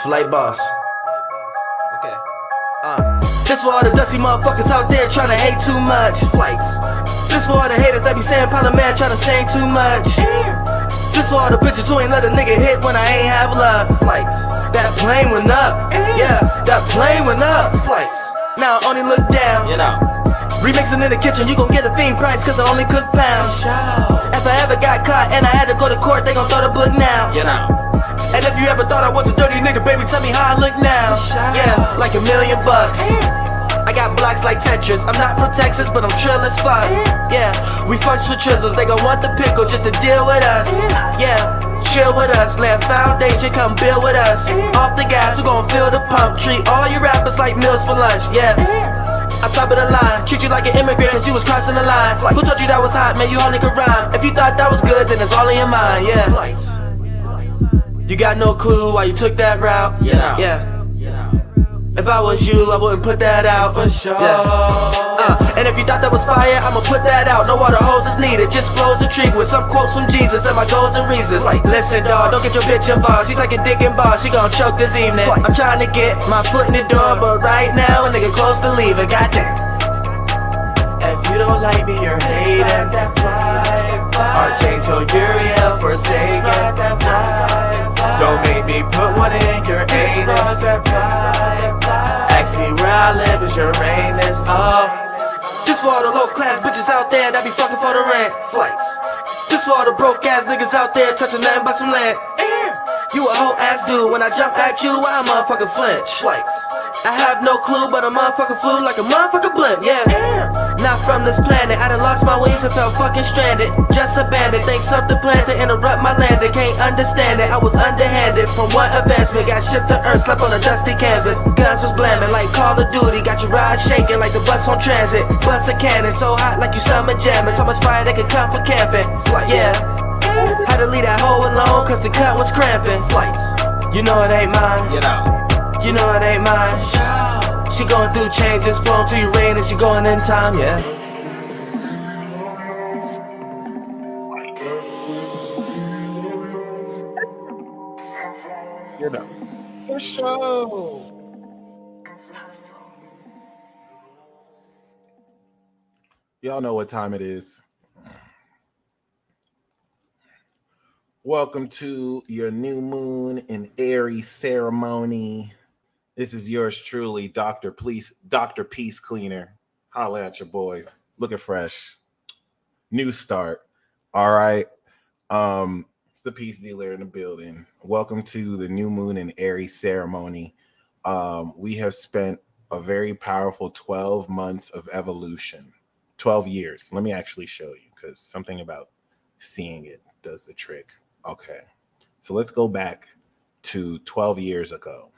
Flight boss. Okay. This for all the dusty motherfuckers out there trying to hate too much. Flights. This for all the haters that be saying Parliament trying to sing too much. This for all the bitches who ain't let a nigga hit when I ain't have love. Flights. That plane went up. Yeah, that plane went up. Flights. Now I only look down. You know. Remixing in the kitchen, you gon' get a fiend price cause I only cook pounds. If I ever got caught and I had to go to court, they gon' throw the book now. You know. And if you ever thought I was a dirty nigga, baby, tell me how I look now. Yeah, like $1 million. I got blocks like Tetris. I'm not from Texas, but I'm trill as fuck. Yeah, we fucks with chisels. They gon' want the pickle just to deal with us. Yeah, chill with us. Lay a foundation, come build with us. Off the gas, we gon' fill the pump. Treat all you rappers like meals for lunch. Yeah. On top of the line, treat you like an immigrant cause you was crossing the line. Who told you that was hot, man, you only could rhyme. If you thought that was good, then it's all in your mind, yeah. You got no clue why you took that route, yeah. If I was you, I wouldn't put that out, for sure, yeah. And if you thought that was fire, I'ma put that out. No water hose is needed, just flows intrigued with some quotes from Jesus and my goals and reasons. Like, listen dawg, don't get your bitch involved. She's like a dick and ball, she gon' choke this evening. I'm trying to get my foot in the door, but right now a nigga close to leaving, goddamn. If you don't like me, you're hating. Or change your Uriel for Sagan. Don't make me put one in your anus. Ask me where I live, is Uranus. Oh, this for all the low class bitches out there that be fucking for the rent. Flights. This for all the broke ass niggas out there touching nothing but some land. You a whole ass dude, when I jump at you, I motherfucking flinch. Flights. I have no clue, but a motherfucker flew like a motherfucker blimp, yeah. Not from this planet, I done lost my wings and felt fucking stranded. Just abandoned, think something planned to interrupt my landing. Can't understand it, I was underhanded. From one advancement, got shipped to earth, slept on a dusty canvas. Guns was blaming like Call of Duty, got your ride shaking like the bus on transit. Bust a cannon, so hot like you summer jamming. So much fire they could come for camping, yeah. Had to leave that hoe alone cause the cut was cramping. Flights. You know it ain't mine. You know it ain't mine. She gon' do changes, flown to Uranus, she going in time, yeah. You know, for sure. Y'all know what time it is. Welcome to your new moon in Aries ceremony. This is yours truly, Dr. Peace Cleaner. Holla at your boy. Looking fresh. New start. All right. It's the peace dealer in the building. Welcome to the new moon in Aries ceremony. We have spent a very powerful 12 months of evolution. 12 years. Let me actually show you because something about seeing it does the trick. Okay, so let's go back to 12 years ago.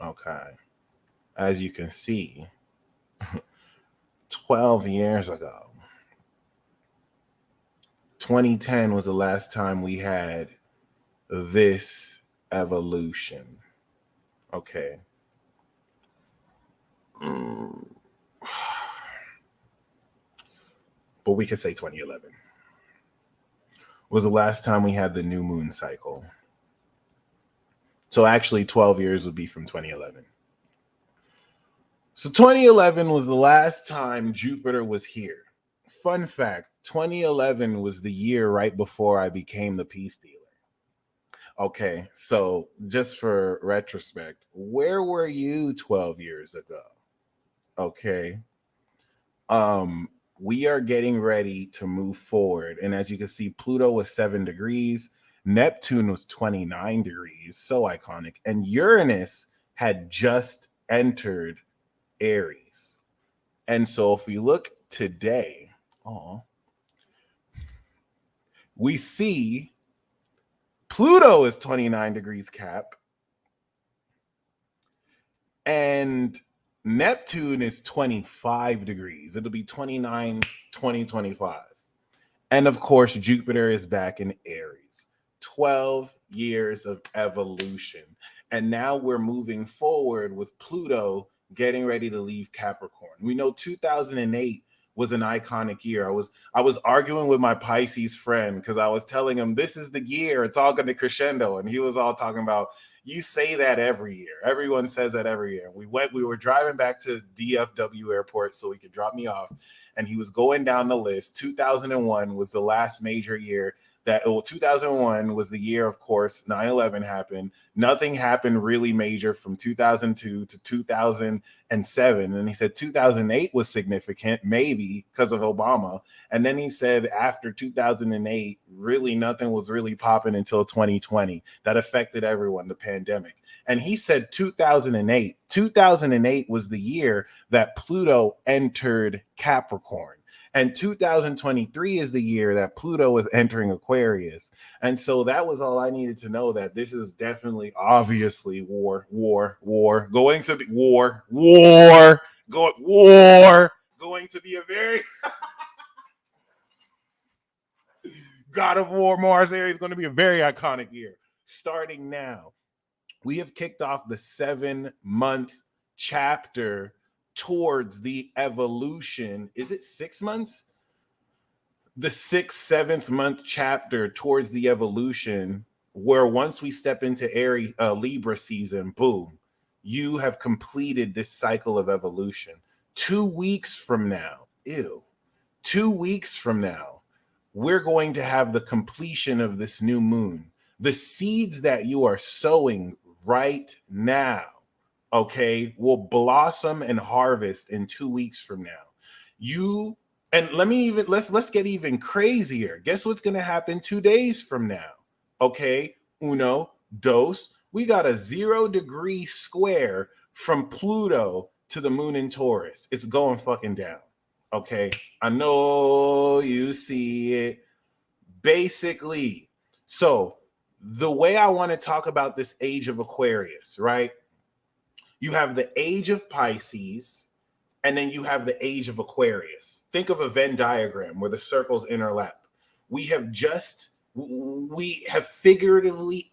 Okay, as you can see, 12 years ago, 2010 was the last time we had this evolution. Okay. But we could say 2011. Was the last time we had the new moon cycle. So actually 12 years would be from 2011. So 2011 was the last time Jupiter was here. Fun fact, 2011 was the year right before I became the peace dealer. Okay, so just for retrospect, where were you 12 years ago? Okay. We are getting ready to move forward. And as you can see, Pluto was 7 degrees. Neptune was 29 degrees. So iconic. And Uranus had just entered Aries. And so if we look today, we see Pluto is 29 degrees Cap. And Neptune is 25 degrees. It'll be 29, 2025. And of course, Jupiter is back in Aries. 12 years of evolution. And now we're moving forward with Pluto getting ready to leave Capricorn. We know 2008 was an iconic year. I was arguing with my Pisces friend because I was telling him this is the year it's all going to crescendo. And he was all talking about, You say that every year. Everyone says that every year. We were driving back to DFW airport so he could drop me off. And he was going down the list. 2001 was the last major year 2001 was the year, of course, 9/11 happened. Nothing happened really major from 2002 to 2007. And he said 2008 was significant, maybe because of Obama. And then he said after 2008, really nothing was really popping until 2020. That affected everyone, the pandemic. And he said 2008. 2008 was the year that Pluto entered Capricorn. And 2023 is the year that Pluto is entering Aquarius. And so that was all I needed to know, that this is definitely, obviously, war, going to be going to be a very God of War, Mars Aries, going to be a very iconic year. Starting now, we have kicked off the 7-month chapter towards the evolution. Is it 6 months? The 6th, 7th month chapter towards the evolution, where once we step into Aries, Libra season, boom, you have completed this cycle of evolution. 2 weeks from now, 2 weeks from now, we're going to have the completion of this new moon. The seeds that you are sowing right now, okay, will blossom and harvest in 2 weeks from now. Let's get even crazier. Guess what's going to happen 2 days from now? Okay, uno, dos. We got a 0-degree square from Pluto to the moon in Taurus. It's going fucking down. Okay, I know you see it. Basically, so the way I want to talk about this age of Aquarius, right? You have the age of Pisces, and then you have the age of Aquarius. Think of a Venn diagram where the circles overlap. We have figuratively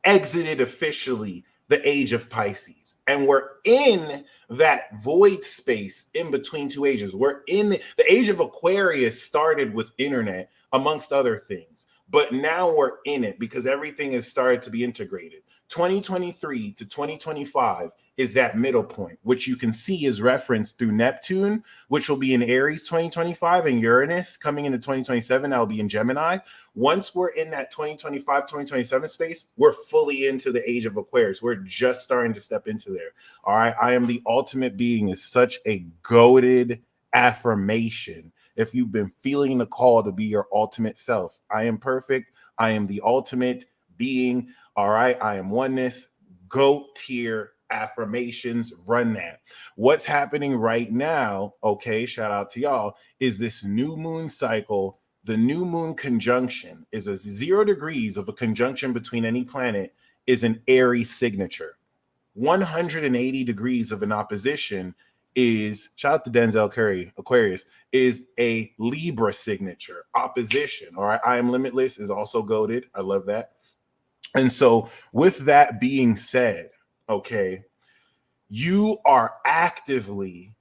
exited officially the age of Pisces, and we're in that void space in between two ages. We're in the age of Aquarius. Started with internet, amongst other things, but now we're in it because everything has started to be integrated. 2023 to 2025 is that middle point, which you can see is referenced through Neptune, which will be in Aries 2025, and Uranus coming into 2027. That will be in Gemini. Once we're in that 2025, 2027 space, we're fully into the age of Aquarius. We're just starting to step into there. All right. I am the ultimate being is such a goated affirmation. If you've been feeling the call to be your ultimate self, I am perfect. I am the ultimate being. All right. I am oneness. GOAT tier affirmations. Run that. What's happening right now, okay, shout out to y'all, is this new moon cycle. The new moon conjunction is a 0 degrees of a conjunction between any planet is an Aries signature. 180 degrees of an opposition is, shout out to Denzel Curry, Aquarius, is a Libra signature opposition. All right. I am limitless is also goated. I love that. And so with that being said, okay, you are actively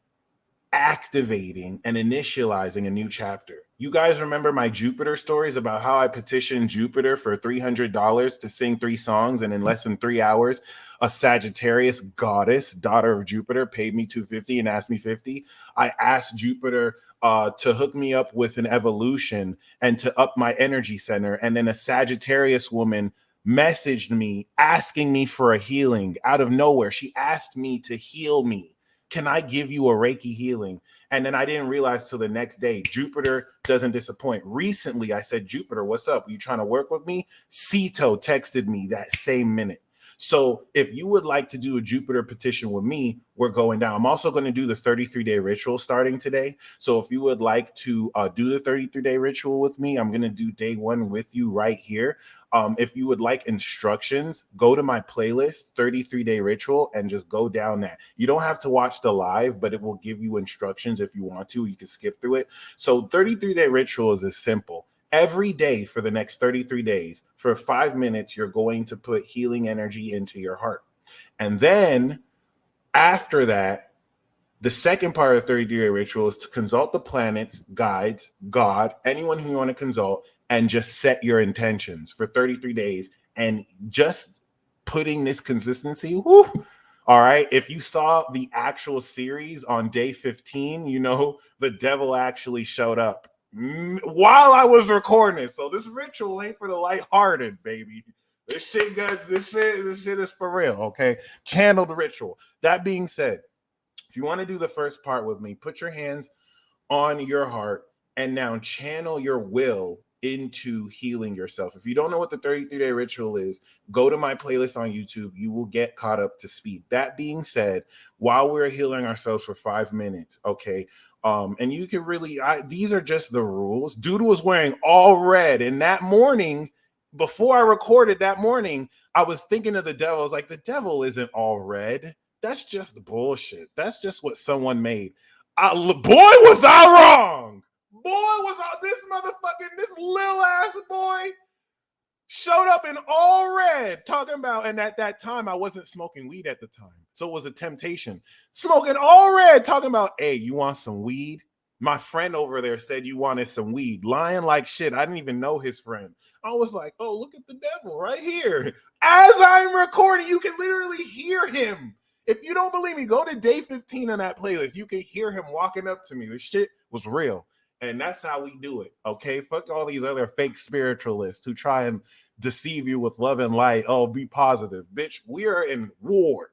activating and initializing a new chapter. You guys remember my Jupiter stories about how I petitioned Jupiter for $300 to sing 3 songs, and in less than 3 hours, a Sagittarius goddess, daughter of Jupiter, paid me $250 and asked me $50. I asked Jupiter to hook me up with an evolution and to up my energy center, and then a Sagittarius woman messaged me asking me for a healing out of nowhere. She asked me to heal me. Can I give you a Reiki healing? And then I didn't realize till the next day. Jupiter doesn't disappoint. Recently, I said, Jupiter, what's up? Are you trying to work with me? Sito texted me that same minute. So if you would like to do a Jupiter petition with me, we're going down. I'm also going to do the 33-day ritual starting today. So if you would like to do the 33-day ritual with me, I'm going to do day 1 with you right here. If you would like instructions, go to my playlist, 33-day ritual, and just go down that. You don't have to watch the live, but it will give you instructions if you want to. You can skip through it. So 33-day ritual is as simple. Every day for the next 33 days, for 5 minutes, you're going to put healing energy into your heart. And then after that, the second part of the 33-day ritual is to consult the planets, guides, God, anyone who you want to consult, and just set your intentions for 33 days and just putting this consistency. Whoo, all right. If you saw the actual series on day 15, you know, the devil actually showed up while I was recording it. So this ritual ain't for the lighthearted, baby. This shit, guys, this shit is for real. Okay. Channel the ritual. That being said, if you want to do the first part with me, put your hands on your heart and now channel your will into healing yourself. If you don't know what the 33-day ritual is, go to my playlist on YouTube. You will get caught up to speed. That being said, while we're healing ourselves for 5 minutes, okay, and you can really, these are just the rules. Dude was wearing all red, and that morning, before I recorded that morning, I was thinking of the devil. I was like, the devil isn't all red. That's just bullshit. That's just what someone made. Boy, was I wrong. Boy, was I, this little ass boy showed up in all red talking about, and at that time, I wasn't smoking weed at the time. So it was a temptation. Smoking all red, talking about, hey, you want some weed? My friend over there said you wanted some weed. Lying like shit. I didn't even know his friend. I was like, oh, look at the devil right here. As I'm recording, you can literally hear him. If you don't believe me, go to day 15 on that playlist. You can hear him walking up to me. This shit was real. And that's how we do it, okay? Fuck all these other fake spiritualists who try and deceive you with love and light. Oh, be positive. Bitch, we are in war.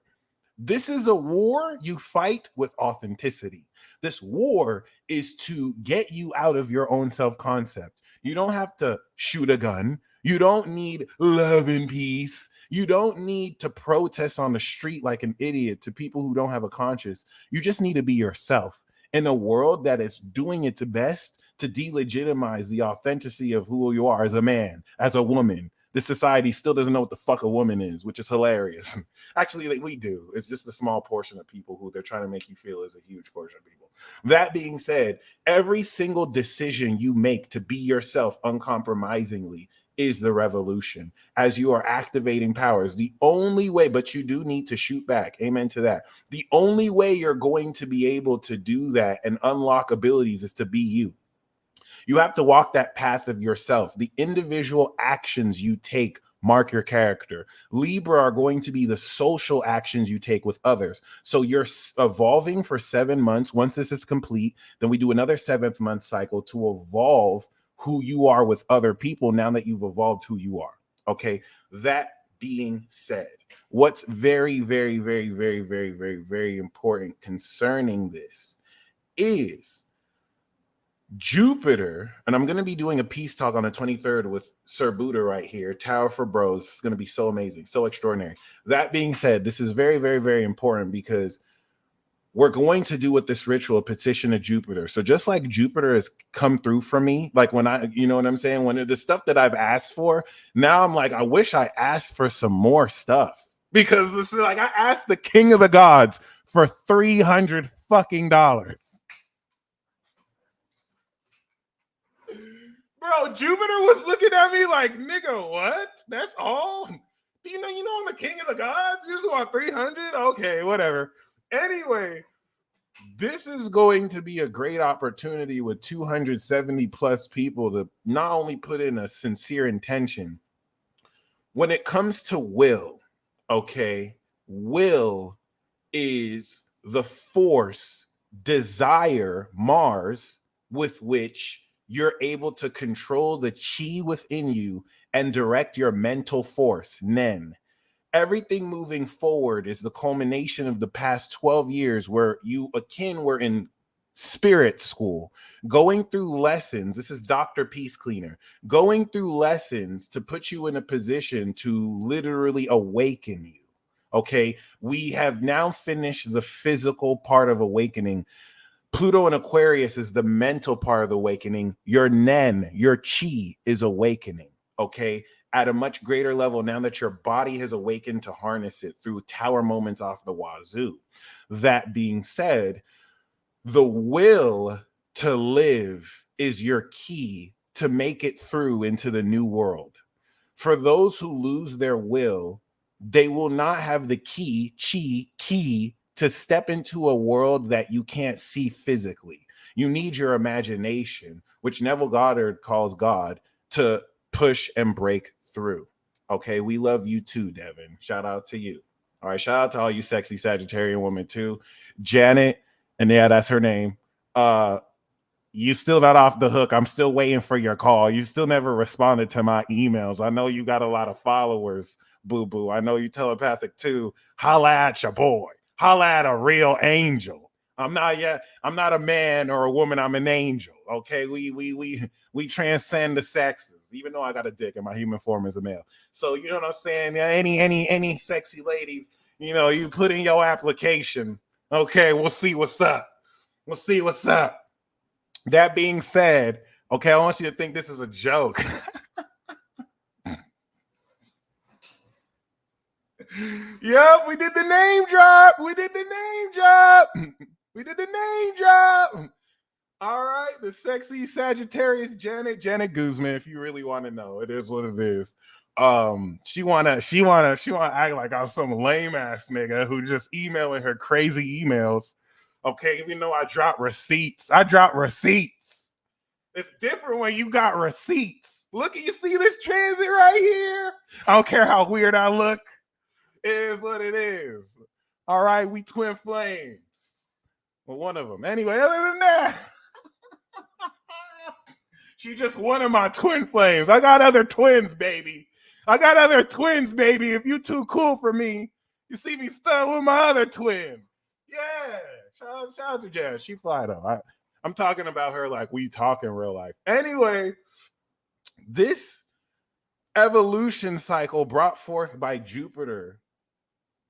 This is a war you fight with authenticity. This war is to get you out of your own self-concept. You don't have to shoot a gun. You don't need love and peace. You don't need to protest on the street like an idiot to people who don't have a conscience. You just need to be yourself in a world that is doing its best to delegitimize the authenticity of who you are as a man, as a woman. This society still doesn't know what the fuck a woman is, which is hilarious. Actually, like, we do. It's just a small portion of people who they're trying to make you feel is a huge portion of people. That being said, every single decision you make to be yourself uncompromisingly is the revolution as you are activating powers. The only way, but you do need to shoot back. Amen to that. The only way you're going to be able to do that and unlock abilities is to be you. You have to walk that path of yourself. The individual actions you take mark your character. Libra are going to be the social actions you take with others. So you're evolving for 7 months. Once this is complete, then we do another 7th month cycle to evolve who you are with other people now that you've evolved who you are. Okay. That being said, what's very, very, very, very, very, very, very important concerning this is Jupiter, and I'm going to be doing a peace talk on the 23rd with Sir Buddha right here, Tower for Bros. It's going to be so amazing, so extraordinary. That being said, this is very, very, very important because we're going to do with this ritual petition to Jupiter. So just like Jupiter has come through for me, like when I, you know what I'm saying? When the stuff that I've asked for, now I'm like, I wish I asked for some more stuff because this is like, I asked the king of the gods for $300 fucking dollars. Bro, Jupiter was looking at me like, nigga, what? That's all? Do you know I'm the king of the gods? You just want 300? Okay, whatever. Anyway, this is going to be a great opportunity with 270 plus people to not only put in a sincere intention. When it comes to will, okay, will is the force, desire, Mars, with which you're able to control the chi within you and direct your mental force, Nen. Everything moving forward is the culmination of the past 12 years where you were in spirit school, going through lessons. This is Dr. Peace Cleaner, going through lessons to put you in a position to literally awaken you. Okay, we have now finished the physical part of awakening. Pluto and Aquarius is the mental part of the awakening. Your Nen, your chi is awakening. Okay, at a much greater level now that your body has awakened to harness it through tower moments off the wazoo. That being said, the will to live is your key to make it through into the new world. For those who lose their will, they will not have the key to step into a world that you can't see physically. You need your imagination, which Neville Goddard calls God, to push and break through. Okay, we love you too, Devin. Shout out to you. All right, shout out to all you sexy Sagittarian women too. Janet, and yeah, that's her name. You still not off the hook. I'm still waiting for your call. You still never responded to my emails. I know you got a lot of followers, boo boo. I know you telepathic too. Holla at your boy. Holla at a real angel. I'm not a man or a woman. I'm an angel. Okay, we transcend the sexes. Even though I got a dick and my human form is a male. So you know what I'm saying? Any sexy ladies, you put in your application. Okay, we'll see what's up. We'll see what's up. That being said, okay, I want you to think this is a joke. Yep, we did the name drop. We did the name drop. We did the name drop. All right, the sexy Sagittarius Janet Guzman. If you really want to know, it is what it is. She wanna act like I'm some lame ass nigga who just emailing her crazy emails. Okay, even though I drop receipts. It's different when you got receipts. Look, you see this transit right here? I don't care how weird I look. It is what it is. All right, we twin flames. Well, one of them. Anyway, other than that, she just one of my twin flames. I got other twins, baby. If you too cool for me, you see me stuck with my other twin. Yeah. Shout out to Jen. She fly though. I'm talking about her like we talk in real life. Anyway, this evolution cycle brought forth by Jupiter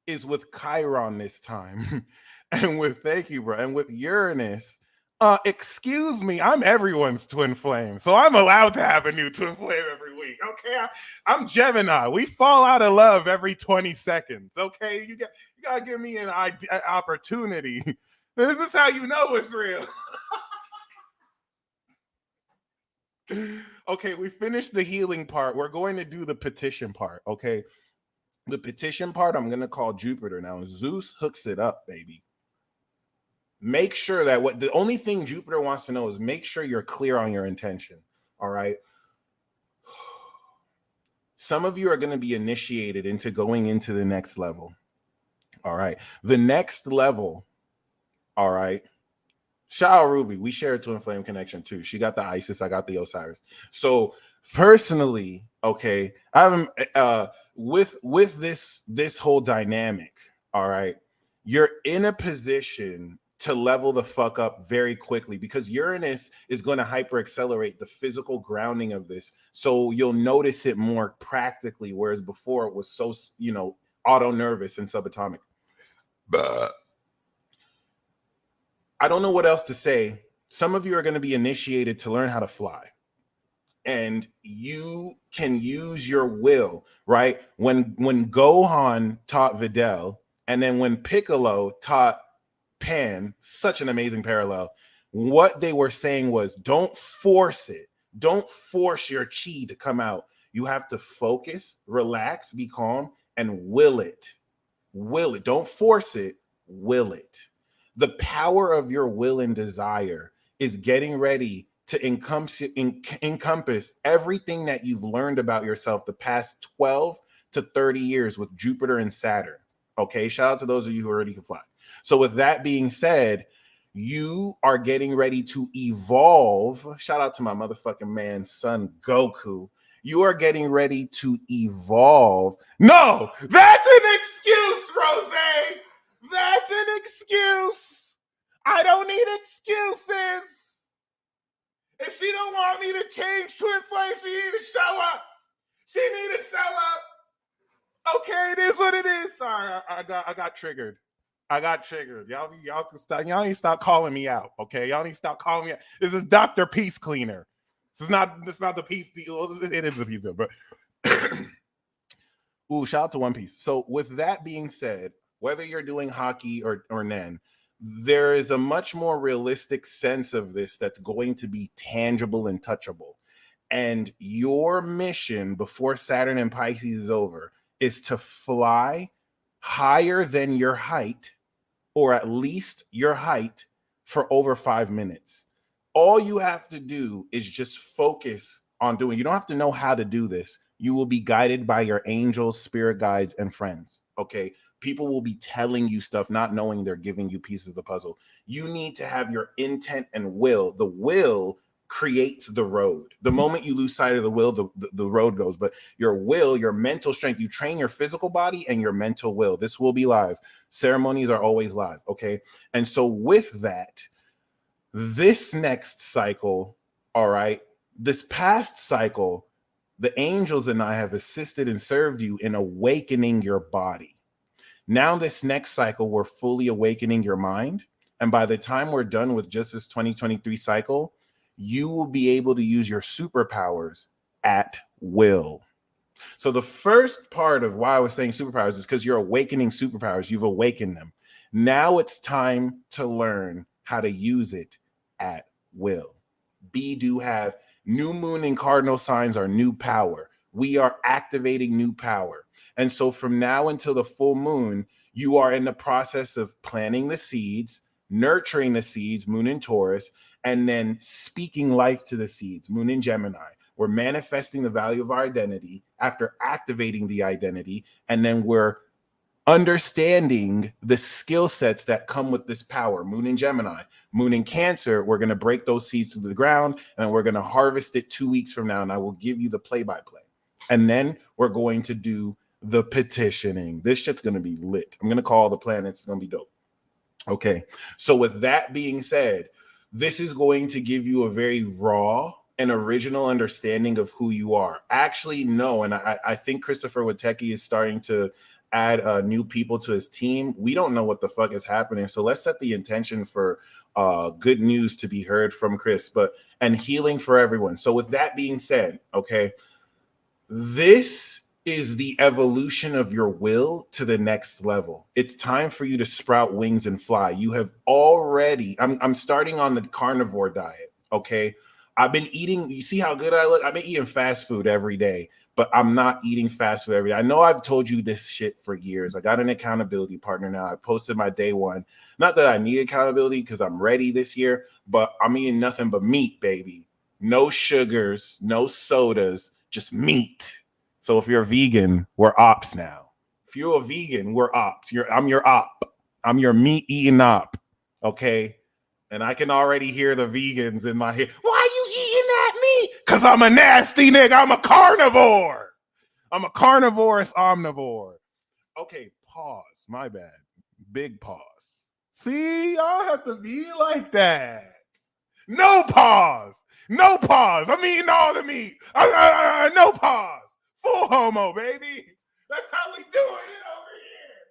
is with Chiron this time. And with, thank you, bro, and with Uranus. Excuse me, I'm everyone's twin flame. So I'm allowed to have a new twin flame every week. Okay. I'm Gemini. We fall out of love every 20 seconds. Okay. You gotta give me an opportunity. This is how you know it's real. Okay, we finished the healing part. We're going to do the petition part. Okay. The petition part, I'm going to call Jupiter. Now, Zeus hooks it up, baby. Make sure that the only thing Jupiter wants to know is make sure you're clear on your intention. All right. Some of you are going to be initiated into going into the next level. All right. The next level. All right. Shout out Ruby. We share a twin flame connection too. She got the Isis. I got the Osiris. So personally, okay, I'm with this whole dynamic. All right. You're in a position to level the fuck up very quickly because Uranus is going to hyper accelerate the physical grounding of this. So you'll notice it more practically, whereas before it was so, auto nervous and subatomic. But I don't know what else to say. Some of you are going to be initiated to learn how to fly. And you can use your will, right? When Gohan taught Videl, and then when Piccolo taught Pan, such an amazing parallel. What they were saying was, don't force it. Don't force your chi to come out. You have to focus, relax, be calm, and will it. Will it. Don't force it. Will it. The power of your will and desire is getting ready to encompass everything that you've learned about yourself the past 12 to 30 years with Jupiter and Saturn. Okay, shout out to those of you who already can fly. So with that being said, you are getting ready to evolve. Shout out to my motherfucking man, son Goku. You are getting ready to evolve. No, that's an excuse, Rose. That's an excuse. I don't need excuses. If she don't want me to change twin flames, she need to show up. She need to show up. Okay, it is what it is. Sorry, I got triggered. Y'all can stop. Y'all need to stop calling me out. Okay, y'all need to stop calling me out. This is Dr. Peace Cleaner. This is not the peace deal. It is the peace deal, but ooh, shout out to One Piece. So with that being said, whether you're doing hockey or Nen, there is a much more realistic sense of this that's going to be tangible and touchable. And your mission before Saturn and Pisces is over is to fly higher than your height, or at least your height, for over 5 minutes. All you have to do is just focus on doing. You don't have to know how to do this. You will be guided by your angels, spirit guides, and friends. Okay. People will be telling you stuff, not knowing they're giving you pieces of the puzzle. You need to have your intent and will. The will creates the road. The moment you lose sight of the will, the road goes. But your will, your mental strength, you train your physical body and your mental will. This will be live. Ceremonies are always live. Okay. And so with that, this next cycle, all right, this past cycle, the angels and I have assisted and served you in awakening your body. Now, this next cycle, we're fully awakening your mind. And by the time we're done with just this 2023 cycle, you will be able to use your superpowers at will. So the first part of why I was saying superpowers is because you're awakening superpowers. You've awakened them. Now it's time to learn how to use it at will. B do have new moon and cardinal signs are new power. We are activating new power. And so from now until the full moon, you are in the process of planting the seeds, nurturing the seeds, moon in Taurus, and then speaking life to the seeds, moon in Gemini. We're manifesting the value of our identity after activating the identity, and then we're understanding the skill sets that come with this power. Moon in Gemini, moon in Cancer, we're going to break those seeds through the ground, and we're going to harvest it 2 weeks from now, and I will give you the play-by-play. And then we're going to do the petitioning. This shit's going to be lit. I'm going to call the planets. It's going to be dope. Okay. So with that being said, this is going to give you a very raw and original understanding of who you are. Actually, no. And I think Christopher Witecki is starting to add new people to his team. We don't know what the fuck is happening. So let's set the intention for good news to be heard from Chris, and healing for everyone. So with that being said, okay, this is the evolution of your will to the next level. It's time for you to sprout wings and fly. You have already, I'm starting on the carnivore diet, okay? I've been eating, you see how good I look? I've been eating fast food every day, but I'm not eating fast food every day. I know I've told you this shit for years. I got an accountability partner now. I posted my day one. Not that I need accountability because I'm ready this year, but I'm eating nothing but meat, baby. No sugars, no sodas, just meat. So if you're a vegan, we're ops now. If you're a vegan, we're ops. I'm your op. I'm your meat eating op. Okay. And I can already hear the vegans in my head. Why are you eating that meat? Because I'm a nasty nigga. I'm a carnivore. I'm a carnivorous omnivore. Okay, pause. My bad. Big pause. See, y'all have to be like that. No pause. No pause. I'm eating all the meat. No pause. Full homo, baby. That's how we doing it over here.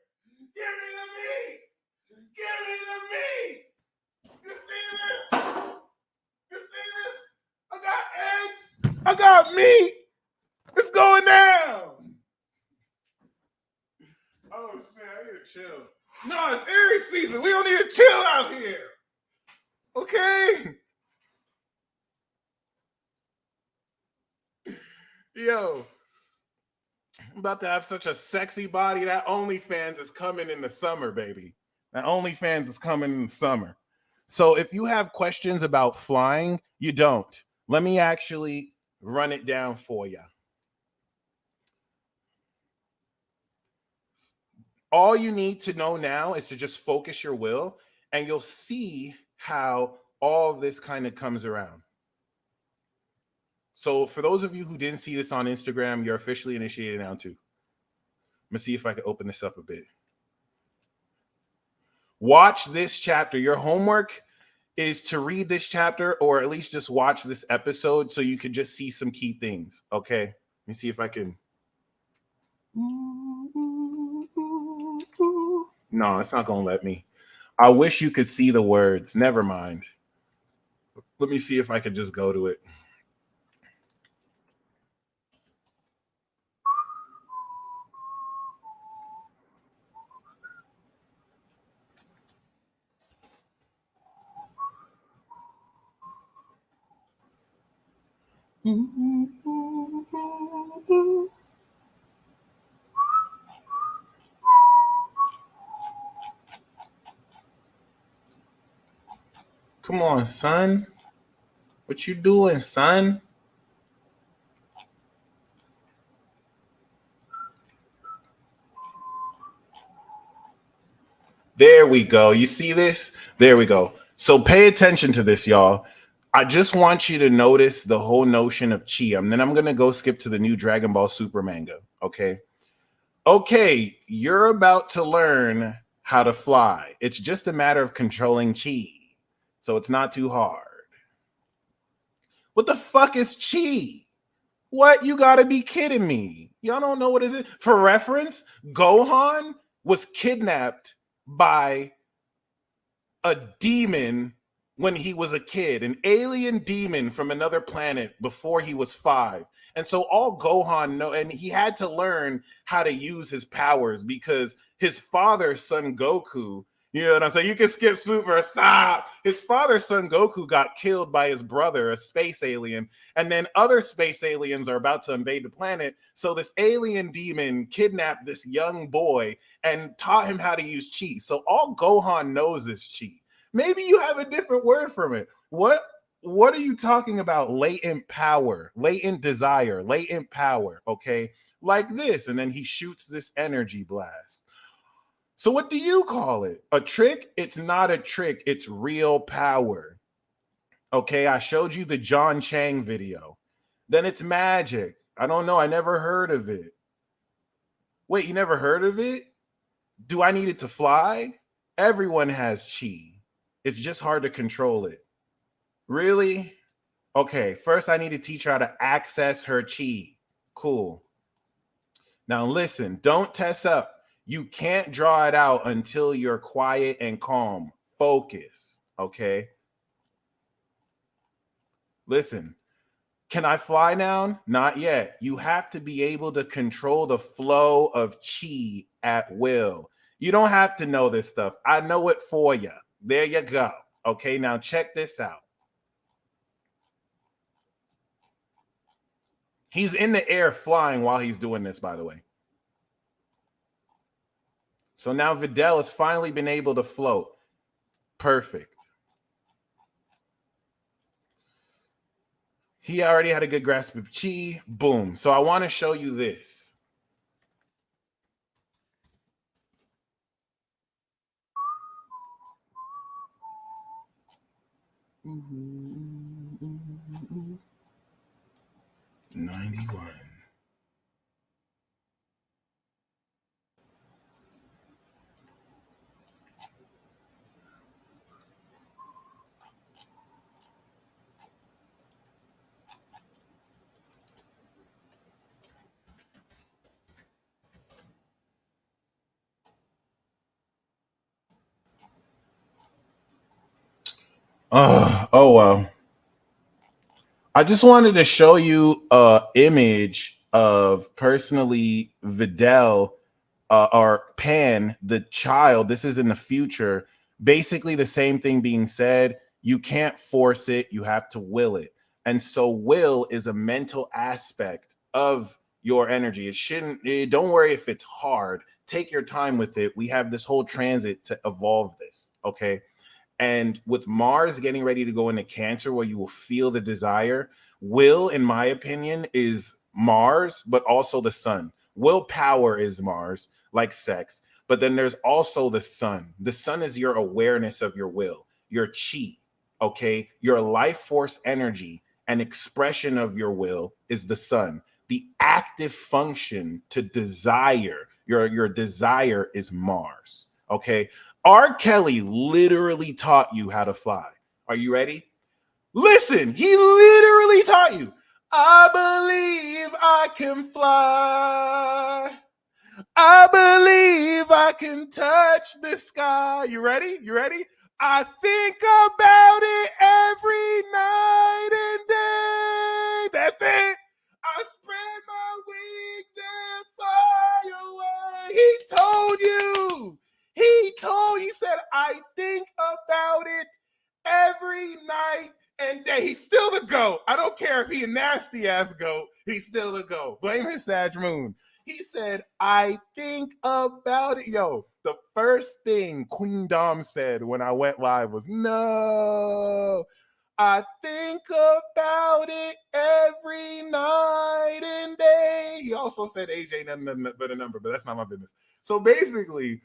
Give me the meat. Give me the meat. You see this? You see this? I got eggs. I got meat. It's going down. Oh shit, I need to chill. No, it's Aries season. We don't need to chill out here. Okay? Yo. I'm about to have such a sexy body. That OnlyFans is coming in the summer, baby. That OnlyFans is coming in the summer. So if you have questions about flying, you don't. Let me actually run it down for you. All you need to know now is to just focus your will, and you'll see how all of this kind of comes around. So for those of you who didn't see this on Instagram, you're officially initiated now too. Let me see if I can open this up a bit. Watch this chapter. Your homework is to read this chapter, or at least just watch this episode so you can just see some key things. Okay. Let me see if I can. No, it's not going to let me. I wish you could see the words. Never mind. Let me see if I could just go to it. Come on, son. What you doing, son? There we go. You see this? There we go. So pay attention to this, y'all. I just want you to notice the whole notion of chi. And then I'm going to go skip to the new Dragon Ball Super manga. Okay. Okay. You're about to learn how to fly. It's just a matter of controlling chi. So it's not too hard. What the fuck is chi? What? You gotta be kidding me. Y'all don't know what is it? For reference, Gohan was kidnapped by a demon when he was a kid, an alien demon from another planet before he was 5. And so all Gohan know, and he had to learn how to use his powers because his father, Son Goku, you know what I'm saying? You can skip Super, stop. His father, Son Goku, got killed by his brother, a space alien, and then other space aliens are about to invade the planet. So this alien demon kidnapped this young boy and taught him how to use chi. So all Gohan knows is chi. Maybe you have a different word from it. What are you talking about? Latent power, latent desire, latent power, okay? Like this, and then he shoots this energy blast. So what do you call it? A trick? It's not a trick. It's real power. Okay, I showed you the John Chang video. Then it's magic. I don't know. I never heard of it. Wait, you never heard of it? Do I need it to fly? Everyone has chi. It's just hard to control it. Really? Okay, first I need to teach her how to access her chi. Cool. Now listen, don't test up. You can't draw it out until you're quiet and calm. Focus, okay? Listen, can I fly now? Not yet. You have to be able to control the flow of chi at will. You don't have to know this stuff. I know it for you. There you go. Okay, now check this out. He's in the air flying while he's doing this, by the way. So now Videl has finally been able to float. Perfect. He already had a good grasp of chi. Boom. So I want to show you this. Ooh, 91. Oh well. I just wanted to show you a image of personally Videl or Pan, the child. This is in the future. Basically, the same thing being said. You can't force it, you have to will it. And so, will is a mental aspect of your energy. It shouldn't, don't worry if it's hard. Take your time with it. We have this whole transit to evolve this. Okay. And with Mars getting ready to go into Cancer, where you will feel the desire, will, in my opinion, is Mars, but also the sun. Willpower is Mars, like sex. But then there's also the sun. The sun is your awareness of your will, your chi, okay? Your life force energy and expression of your will is the sun. The active function to desire, your desire is Mars, okay? R. Kelly literally taught you how to fly. Are you ready? Listen, he literally taught you. I believe I can fly. I believe I can touch the sky. You ready? You ready? I think about it every night and day. That's it. I spread my wings and fly away. He told you. He said, I think about it every night and day. He's still the GOAT. I don't care if he a nasty ass GOAT. He's still the GOAT. Blame his Sag Moon. He said, I think about it. Yo, the first thing Queen Dom said when I went live was, no, I think about it every night and day. He also said age ain't nothing but a number, but that's not my business. So basically,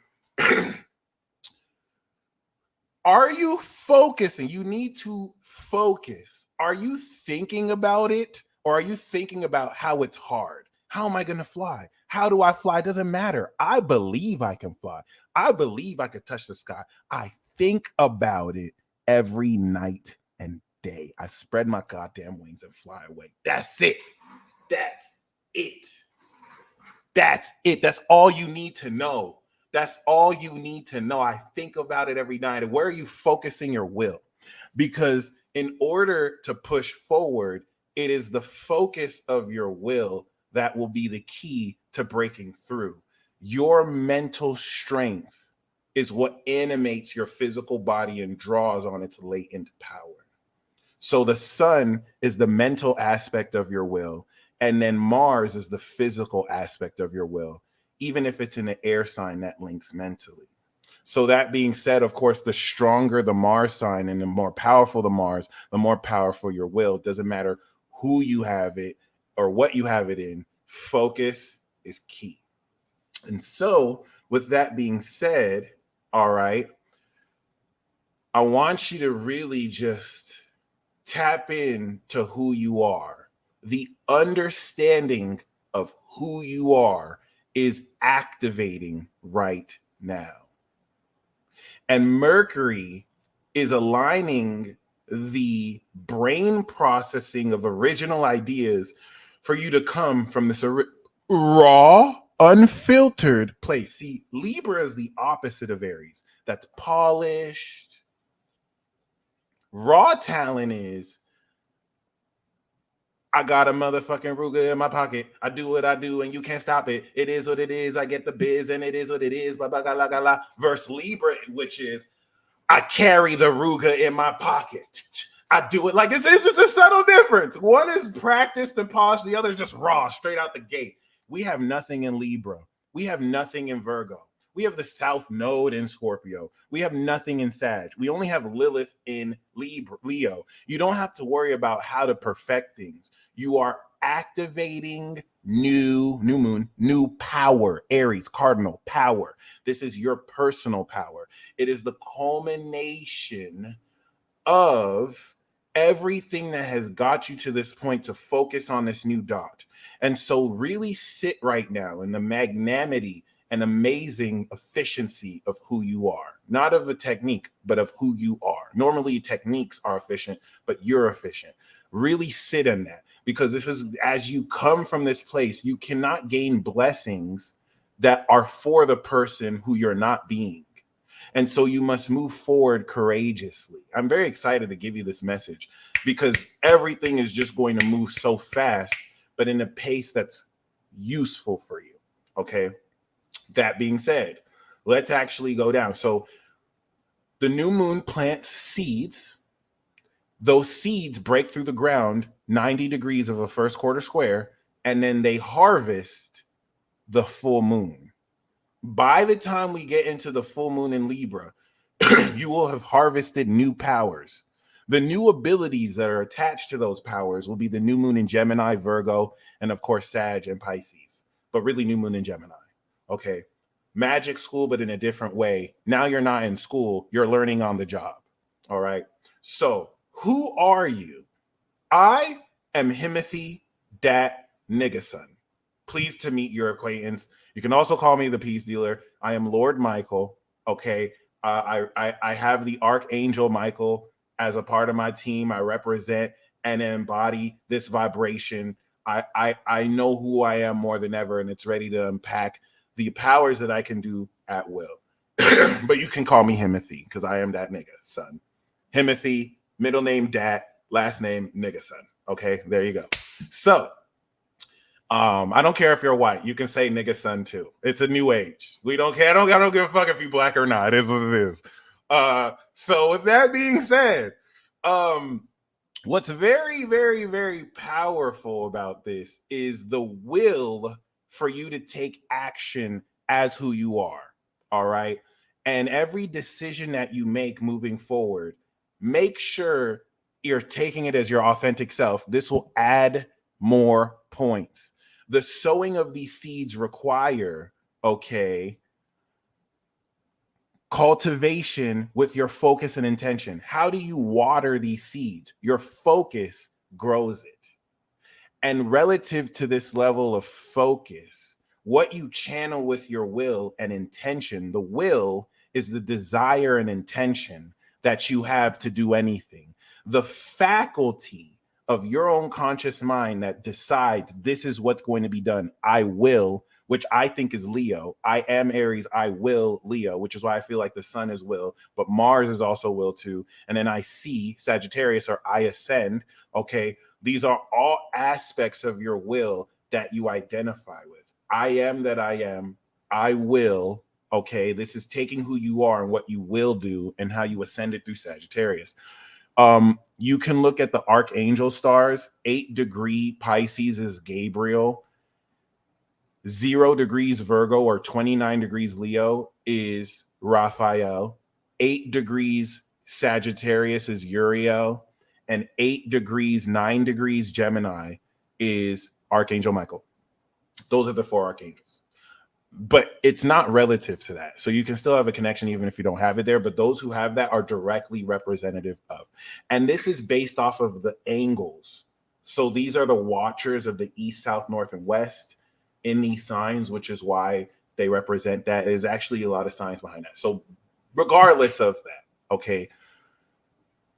Are you focusing? You need to focus. Are you thinking about it, or are you thinking about how it's hard? How am I going to fly? How do I fly? It doesn't matter. I believe I can fly. I believe I could touch the sky. I think about it every night and day. I spread my goddamn wings and fly away. That's it. That's it. That's it. That's all you need to know. That's all you need to know. I think about it every night. Where are you focusing your will? Because in order to push forward, it is the focus of your will that will be the key to breaking through. Your mental strength is what animates your physical body and draws on its latent power. So the sun is the mental aspect of your will, and then Mars is the physical aspect of your will, even if it's in an air sign that links mentally. So that being said, of course, the stronger the Mars sign and the more powerful the Mars, the more powerful your will. It doesn't matter who you have it or what you have it in. Focus is key. And so with that being said, all right, I want you to really just tap in to who you are. The understanding of who you are is activating right now. And Mercury is aligning the brain processing of original ideas for you to come from this raw, unfiltered place. See, Libra is the opposite of Aries. That's polished. Raw talent is, I got a motherfucking Ruger in my pocket. I do what I do and you can't stop it. It is what it is. I get the biz and it is what it is. Blah, blah, blah, blah, blah. Versus Libra, which is, I carry the Ruger in my pocket. I do it like it's just a subtle difference. One is practiced and polished. The other is just raw, straight out the gate. We have nothing in Libra. We have nothing in Virgo. We have the South Node in Scorpio. We have nothing in Sag. We only have Lilith in Leo. You don't have to worry about how to perfect things. You are activating new moon, new power, Aries, cardinal power. This is your personal power. It is the culmination of everything that has got you to this point to focus on this new dot. And so really sit right now in the magnanimity and amazing efficiency of who you are, not of a technique, but of who you are. Normally techniques are efficient, but you're efficient. Really sit in that, because this is, as you come from this place, you cannot gain blessings that are for the person who you're not being. And so you must move forward courageously. I'm very excited to give you this message because everything is just going to move so fast, but in a pace that's useful for you. Okay. That being said, let's actually go down. So the new moon plants seeds. Those seeds break through the ground 90 degrees of a first quarter square, and then they harvest the full moon. By the time we get into the full moon in Libra, you will have harvested new powers. The new abilities that are attached to those powers will be the new moon in Gemini, Virgo, and of course, Sag and Pisces, but really new moon in Gemini. Okay. Magic school, but in a different way. Now you're not in school, you're learning on the job. All right. So who are you? I am Himothy Dat Niggason. Pleased to meet your acquaintance. You can also call me the peace dealer. I am Lord Michael. Okay. I have the Archangel Michael as a part of my team. I represent and embody this vibration. I know who I am more than ever, and it's ready to unpack the powers that I can do at will. But you can call me Himothy because I am that nigga, son. Himothy, middle name Dat, last name nigga, son. Okay, there you go. So I don't care if you're white. You can say nigga son too. It's a new age. We don't care. I don't give a fuck if you're black or not. It is what it is. So with that being said, what's very, very, very powerful about this is the will for you to take action as who you are. All right. And every decision that you make moving forward, make sure you're taking it as your authentic self. This will add more points. The sowing of these seeds require, okay, Cultivation with your focus and intention. How do you water these seeds? Your focus grows it. And relative to this level of focus, what you channel with your will and intention, the will is the desire and intention that you have to do anything. The faculty of your own conscious mind that decides this is what's going to be done. I will, which I think is Leo. I am Aries. I will Leo, which is why I feel like the sun is will, but Mars is also will too. And then I see Sagittarius, or I ascend. Okay. These are all aspects of your will that you identify with. I am that I am. I will. Okay. This is taking who you are and what you will do and how you ascend it through Sagittarius. You can look at the archangel stars. 8-degree Pisces is Gabriel. 0 degrees Virgo, or 29 degrees Leo, is Raphael. 8 degrees Sagittarius is Uriel. And 8 degrees, 9 degrees Gemini is Archangel Michael. Those are the 4 archangels. But it's not relative to that. So you can still have a connection even if you don't have it there. But those who have that are directly representative of. And this is based off of the angles. So these are the watchers of the east, south, north, and west in these signs, which is why they represent that. There's actually a lot of science behind that. So regardless of that, okay,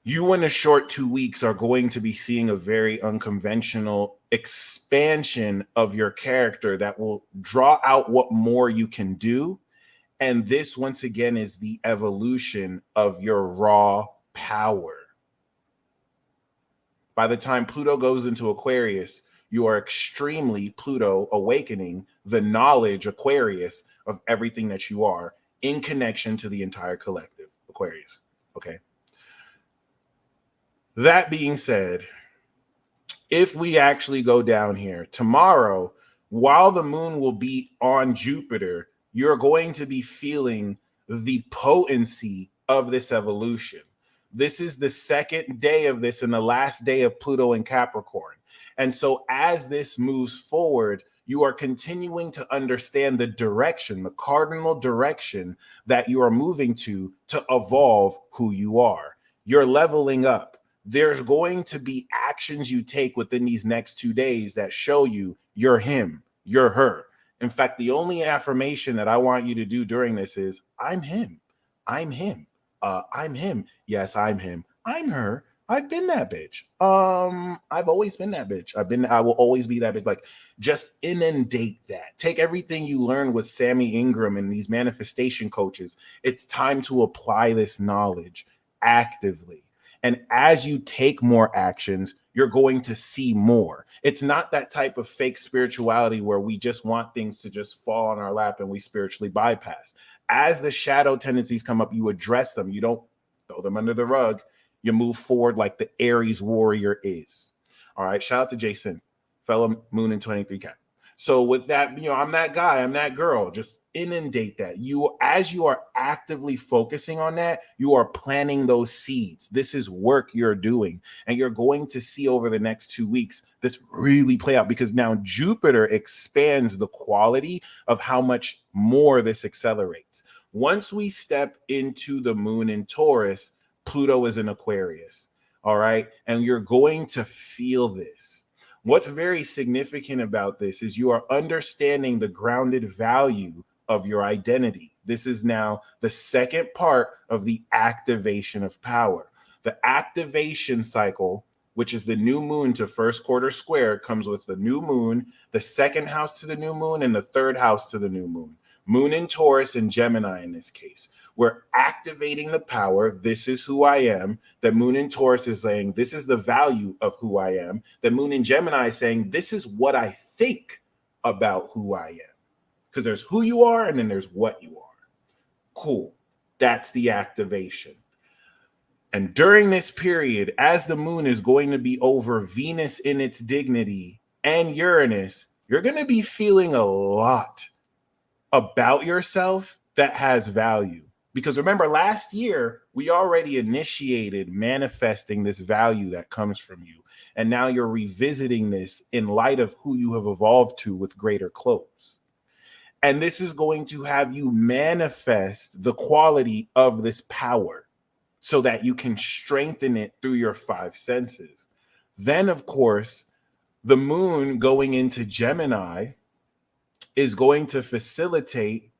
you in a short 2 weeks are going to be seeing a very unconventional expansion of your character that will draw out what more you can do. And this, once again, is the evolution of your raw power. By the time Pluto goes into Aquarius, you are extremely Pluto awakening the knowledge Aquarius of everything that you are in connection to the entire collective Aquarius. Okay. That being said, if we actually go down here tomorrow, while the moon will be on Jupiter, you're going to be feeling the potency of this evolution. This is the second day of this and the last day of Pluto in Capricorn. And so as this moves forward, you are continuing to understand the direction, the cardinal direction that you are moving to evolve who you are. You're leveling up. There's going to be actions you take within these next 2 days that show you you're him, you're her. In fact, the only affirmation that I want you to do during this is, I'm him, I'm him, I'm him. Yes, I'm him, I'm her. I've been that bitch. I've always been that bitch. I will always be that bitch. Like, just inundate that. Take everything you learned with Sammy Ingram and these manifestation coaches. It's time to apply this knowledge actively. And as you take more actions, you're going to see more. It's not that type of fake spirituality where we just want things to just fall on our lap and we spiritually bypass. As the shadow tendencies come up, you address them. You don't throw them under the rug. You move forward like the Aries warrior is. All right. Shout out to Jason, fellow Moon in 23 Cap. So with that, I'm that guy, I'm that girl. Just inundate that. As you are actively focusing on that, you are planting those seeds. This is work you're doing. And you're going to see over the next 2 weeks this really play out, because now Jupiter expands the quality of how much more this accelerates. Once we step into the moon in Taurus, Pluto is in Aquarius. All right. And you're going to feel this. What's very significant about this is you are understanding the grounded value of your identity. This is now the second part of the activation of power. The activation cycle, which is the new moon to first quarter square, comes with the new moon, the second house to the new moon, and the third house to the new moon. Moon in Taurus and Gemini in this case. We're activating the power. This is who I am. The moon in Taurus is saying, this is the value of who I am. The moon in Gemini is saying, this is what I think about who I am. Because there's who you are and then there's what you are. Cool. That's the activation. And during this period, as the moon is going to be over Venus in its dignity and Uranus, you're going to be feeling a lot about yourself that has value. Because remember, last year, we already initiated manifesting this value that comes from you. And now you're revisiting this in light of who you have evolved to with greater clothes. And this is going to have you manifest the quality of this power so that you can strengthen it through your five senses. Then, of course, the moon going into Gemini is going to facilitate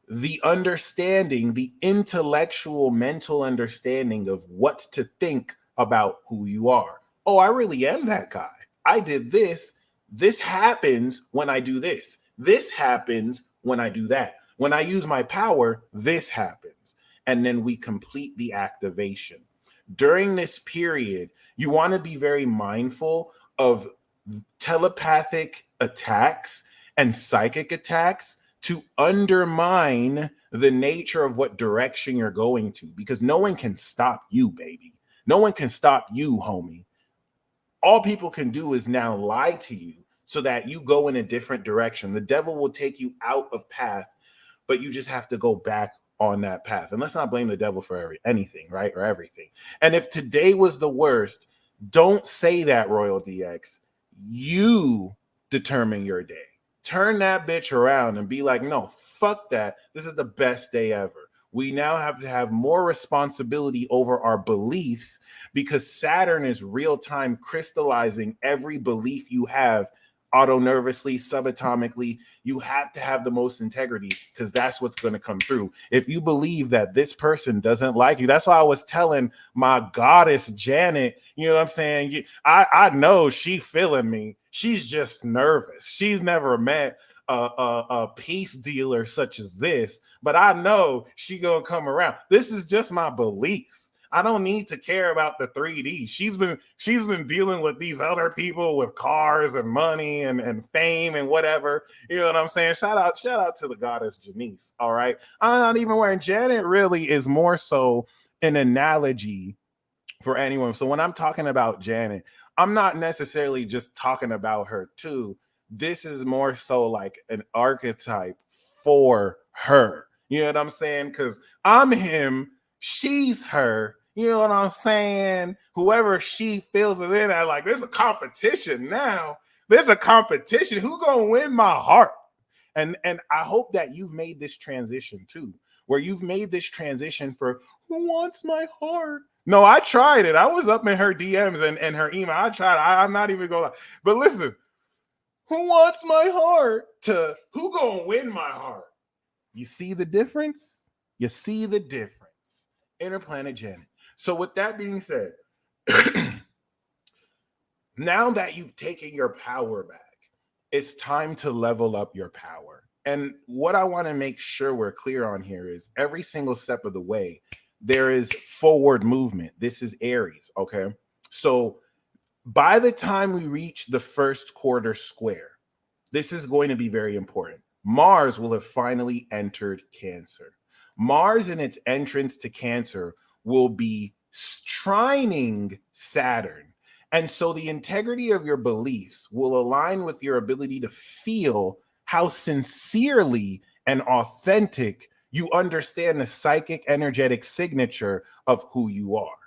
the understanding, the intellectual, mental understanding of what to think about who you are. Oh, I really am that guy. I did this. This happens when I do this. This happens when I do that. When I use my power, this happens. And then we complete the activation. During this period, you want to be very mindful of telepathic attacks and psychic attacks to undermine the nature of what direction you're going to, because no one can stop you, baby. No one can stop you, homie. All people can do is now lie to you so that you go in a different direction. The devil will take you out of path, but you just have to go back on that path. And let's not blame the devil for anything, right? Or everything. And if today was the worst, don't say that, Royal DX. You determine your day. Turn that bitch around and be like, no, fuck that. This is the best day ever. We now have to have more responsibility over our beliefs because Saturn is real time crystallizing every belief you have auto-nervously, subatomically. You have to have the most integrity because that's what's going to come through. If you believe that this person doesn't like you, that's why I was telling my goddess Janet, you know what I'm saying? I know she feeling me. She's just nervous. She's never met a peace dealer such as this, but I know she gonna come around. This is just my beliefs. I don't need to care about the 3D. She's been dealing with these other people with cars and money and fame and whatever. You know what I'm saying? Shout out to the goddess Janice. All right. I'm not even wearing Janet really is more so an analogy for anyone. So when I'm talking about Janet, I'm not necessarily just talking about her too. This is more so like an archetype for her. You know what I'm saying? Because I'm him, she's her. You know what I'm saying? Whoever she feels it in, I like, there's a competition now. There's a competition. Who's gonna win my heart? And I hope that you've made this transition too, where you've made this transition for who wants my heart. No, I tried it. I was up in her DMs and her email. I tried. I'm not even going to. But listen, who wants my heart to who gonna win my heart? You see the difference? You see the difference. Interplanet Janet. So with that being said, now that you've taken your power back, it's time to level up your power. And what I want to make sure we're clear on here is every single step of the way, there is forward movement. This is Aries, okay? So by the time we reach the first quarter square, this is going to be very important. Mars will have finally entered Cancer. Mars in its entrance to Cancer will be trining Saturn. And so the integrity of your beliefs will align with your ability to feel how sincerely and authentic you understand the psychic energetic signature of who you are.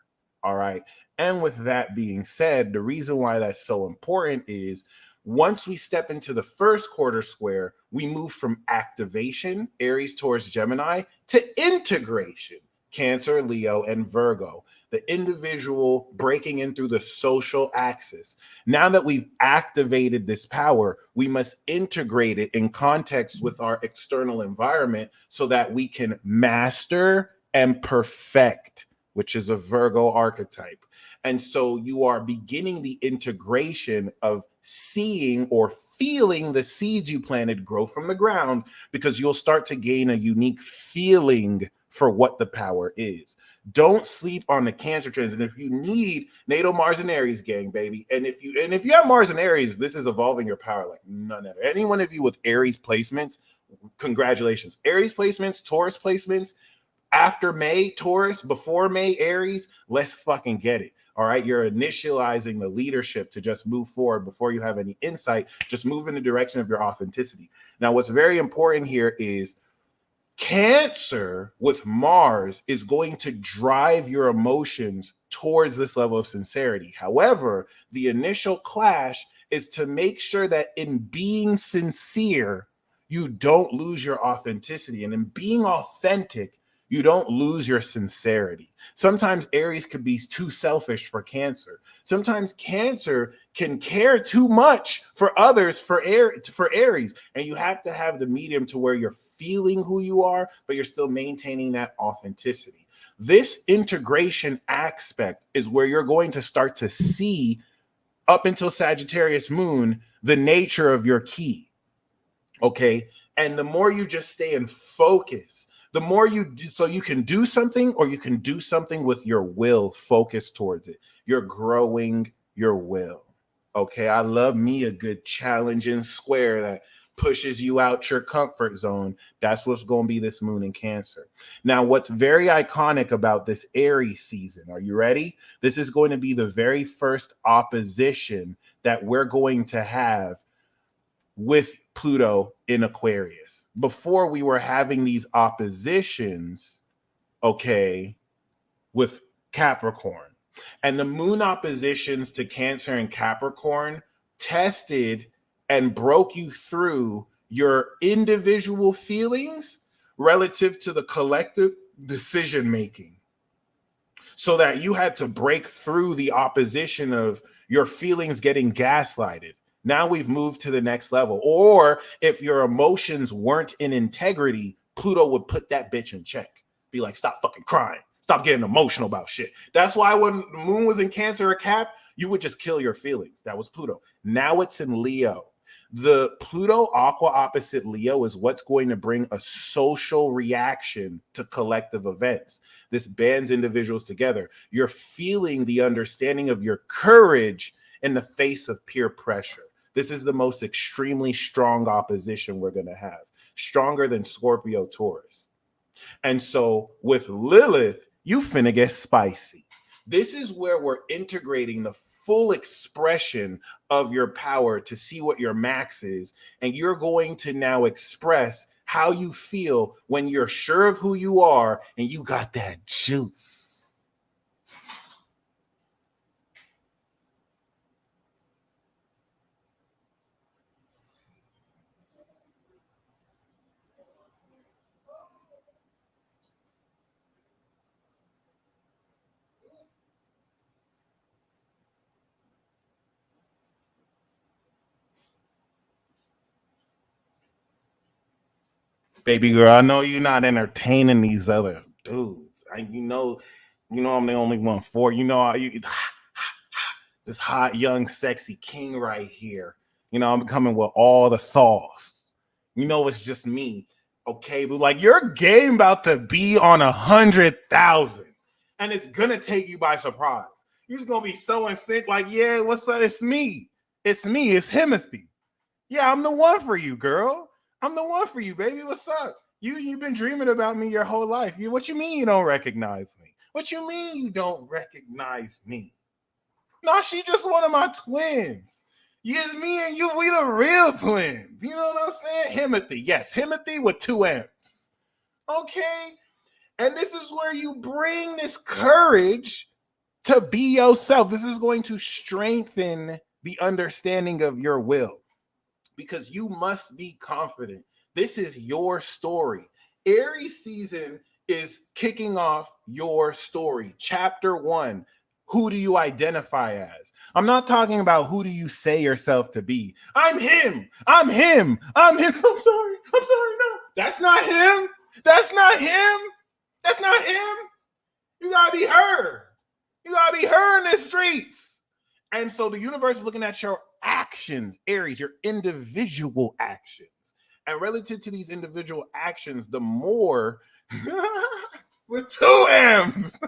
All right. And with that being said, the reason why that's so important is once we step into the first quarter square, we move from activation, Aries towards Gemini, to integration, Cancer, Leo, and Virgo. The individual breaking in through the social axis. Now that we've activated this power, we must integrate it in context with our external environment so that we can master and perfect, which is a Virgo archetype. And so you are beginning the integration of seeing or feeling the seeds you planted grow from the ground, because you'll start to gain a unique feeling for what the power is. Don't sleep on the Cancer transit. If you need natal Mars and Aries, gang, baby, and if you have Mars and Aries, this is evolving your power like none other. Any one of you with Aries placements, congratulations. Aries placements, Taurus placements, after May, Taurus, before May, Aries, let's fucking get it. All right, you're initializing the leadership to just move forward before you have any insight. Just move in the direction of your authenticity. Now, what's very important here is Cancer with Mars is going to drive your emotions towards this level of sincerity. However, the initial clash is to make sure that in being sincere, you don't lose your authenticity. And in being authentic, you don't lose your sincerity. Sometimes Aries could be too selfish for Cancer. Sometimes Cancer can care too much for others for Aries. And you have to have the medium to where you're feeling who you are, but you're still maintaining that authenticity. This integration aspect is where you're going to start to see, up until Sagittarius moon, the nature of your key. Okay. And the more you just stay in focus, the more you do, so you can do something, or you can do something with your will focused towards it. You're growing your will. Okay. I love me a good challenging square that pushes you out your comfort zone. That's what's going to be this moon in Cancer. Now, what's very iconic about this Aries season, are you ready? This is going to be the very first opposition that we're going to have with Pluto in Aquarius. Before, we were having these oppositions, okay, with Capricorn. And the moon oppositions to Cancer and Capricorn tested and broke you through your individual feelings relative to the collective decision making, so that you had to break through the opposition of your feelings getting gaslighted. Now we've moved to the next level. Or if your emotions weren't in integrity, Pluto would put that bitch in check. Be like, stop fucking crying. Stop getting emotional about shit. That's why when the moon was in Cancer or Cap, you would just kill your feelings. That was Pluto. Now it's in Leo. The Pluto Aqua opposite Leo is what's going to bring a social reaction to collective events. This bands individuals together. You're feeling the understanding of your courage in the face of peer pressure. This is the most extremely strong opposition we're going to have. Stronger than Scorpio Taurus. And so with Lilith, you finna get spicy. This is where we're integrating the full expression of your power to see what your max is. And you're going to now express how you feel when you're sure of who you are and you got that juice. Baby girl, I know you're not entertaining these other dudes. You know I'm the only one for you. Know this hot, young, sexy king right here. I'm coming with all the sauce. It's just me. Okay, but like your game about to be on 100,000, and it's gonna take you by surprise. You're just gonna be so in sync, like, yeah, what's up? It's me. It's Himothy. Yeah, I'm the one for you, girl. I'm the one for you, baby. What's up? You've been dreaming about me your whole life. What you mean you don't recognize me? What you mean you don't recognize me? No, she just one of my twins. Yes, me and you, we the real twins. You know what I'm saying? Himothy. Yes, Himothy with 2 M's. Okay. And this is where you bring this courage to be yourself. This is going to strengthen the understanding of your will, because you must be confident. This is your story. Aries season is kicking off your story. Chapter 1. Who do you identify as? I'm not talking about who do you say yourself to be. I'm him. I'm him. I'm him. I'm sorry. No, that's not him. That's not him. That's not him. You gotta be her. You gotta be her in the streets. And so the universe is looking at your actions, Aries, your individual actions. And relative to these individual actions, the more with 2 M's.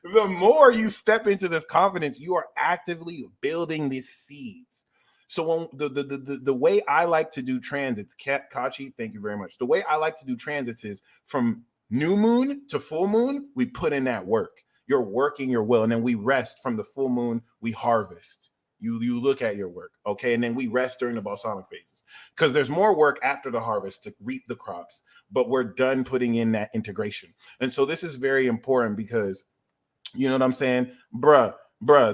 The more you step into this confidence, you are actively building these seeds. So when the way I like to do transits, Kachi, thank you very much. The way I like to do transits is from new moon to full moon, we put in that work. You're working your will, and then we rest from the full moon, we harvest. You look at your work, okay? And then we rest during the balsamic phases, because there's more work after the harvest to reap the crops, but we're done putting in that integration. And so this is very important, because you know what I'm saying? Bruh,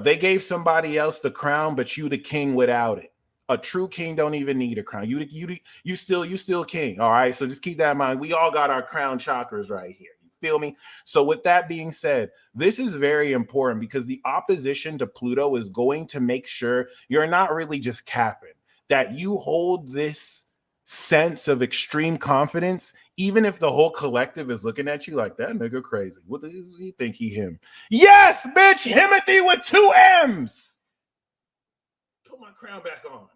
they gave somebody else the crown, but you the king without it. A true king don't even need a crown. You still king. All right. So just keep that in mind. We all got our crown chakras right here. You feel me? So with that being said, this is very important because the opposition to Pluto is going to make sure you're not really just capping, that you hold this sense of extreme confidence, even if the whole collective is looking at you like that nigga crazy. What does he think he him? Yes, bitch, Himothy with 2 M's. Put my crown back on.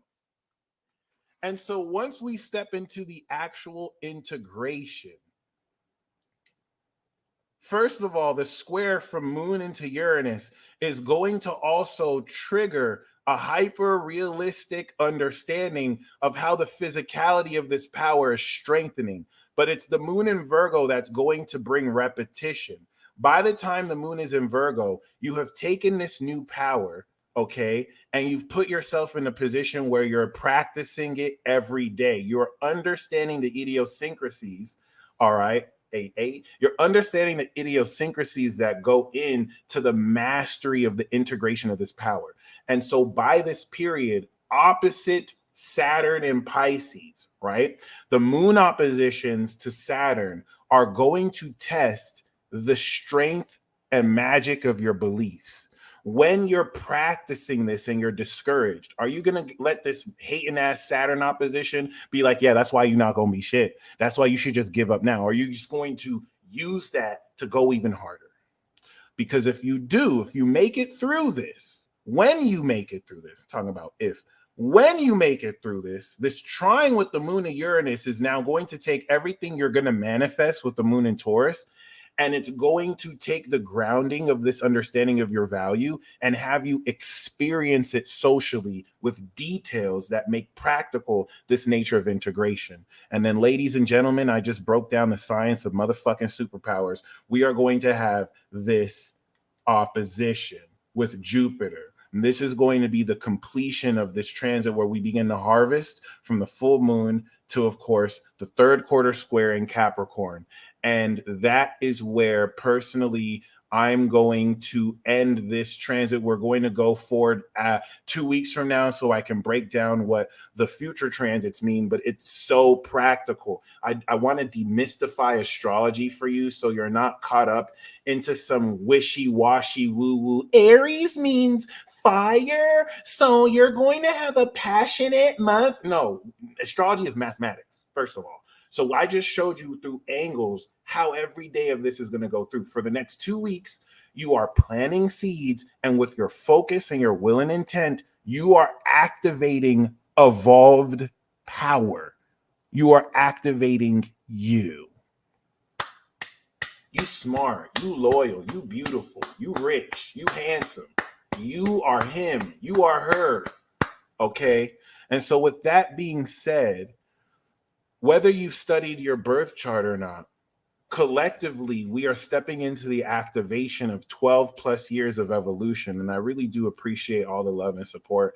And so once we step into the actual integration, first of all, the square from Moon into Uranus is going to also trigger a hyper realistic understanding of how the physicality of this power is strengthening. But it's the Moon in Virgo that's going to bring repetition. By the time the Moon is in Virgo, you have taken this new power, okay, and you've put yourself in a position where you're practicing it every day. You're understanding the idiosyncrasies, all right? You're understanding the idiosyncrasies that go into the mastery of the integration of this power. And so by this period, opposite Saturn and Pisces, right? The moon oppositions to Saturn are going to test the strength and magic of your beliefs. When you're practicing this and you're discouraged, are you going to let this hating ass Saturn opposition be like, yeah, that's why you're not going to be shit. That's why you should just give up now. Or are you just going to use that to go even harder? Because if you make it through this, when you make it through this, talking about when you make it through this trine with the moon and Uranus is now going to take everything you're going to manifest with the moon in Taurus, and it's going to take the grounding of this understanding of your value and have you experience it socially with details that make practical this nature of integration. And then, ladies and gentlemen, I just broke down the science of motherfucking superpowers. We are going to have this opposition with Jupiter. And this is going to be the completion of this transit where we begin to harvest from the full moon to, of course, the third quarter square in Capricorn. And that is where personally I'm going to end this transit. We're going to go forward 2 weeks from now so I can break down what the future transits mean, but it's so practical. I want to demystify astrology for you so you're not caught up into some wishy-washy woo-woo. Aries means fire, so you're going to have a passionate month. No, astrology is mathematics, first of all. So I just showed you through angles how every day of this is going to go through. For the next 2 weeks, you are planting seeds, and with your focus and your will and intent, you are activating evolved power. You are activating you. You smart, you loyal, you beautiful, you rich, you handsome. You are him, you are her. Okay? And so with that being said, whether you've studied your birth chart or not, collectively, we are stepping into the activation of 12 plus years of evolution. And I really do appreciate all the love and support.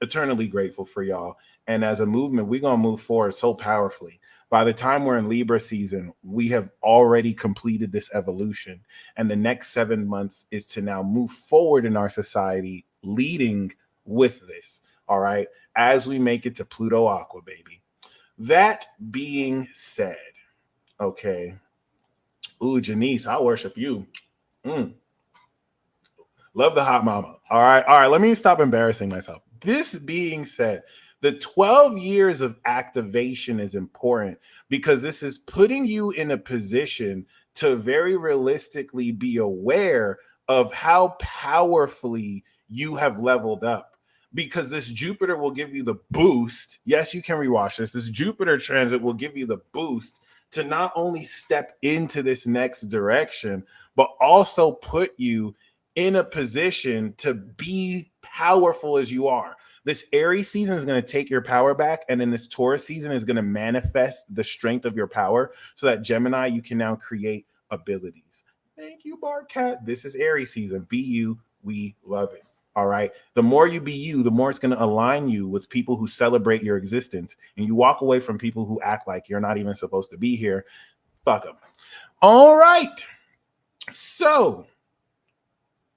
Eternally grateful for y'all. And as a movement, we're going to move forward so powerfully. By the time we're in Libra season, we have already completed this evolution. And the next 7 months is to now move forward in our society, leading with this. All right. As we make it to Pluto Aqua, baby. That being said, okay. Ooh, Janice, I worship you. Love the hot mama. All right. Let me stop embarrassing myself. This being said, the 12 years of activation is important because this is putting you in a position to very realistically be aware of how powerfully you have leveled up. Because this Jupiter will give you the boost. Yes, you can rewatch this. This Jupiter transit will give you the boost to not only step into this next direction, but also put you in a position to be powerful as you are. This Aries season is going to take your power back, and then this Taurus season is going to manifest the strength of your power so that Gemini, you can now create abilities. Thank you, Bartcat. This is Aries season. Be you. We love it. All right. The more you be you, the more it's going to align you with people who celebrate your existence. And you walk away from people who act like you're not even supposed to be here. Fuck them. All right. So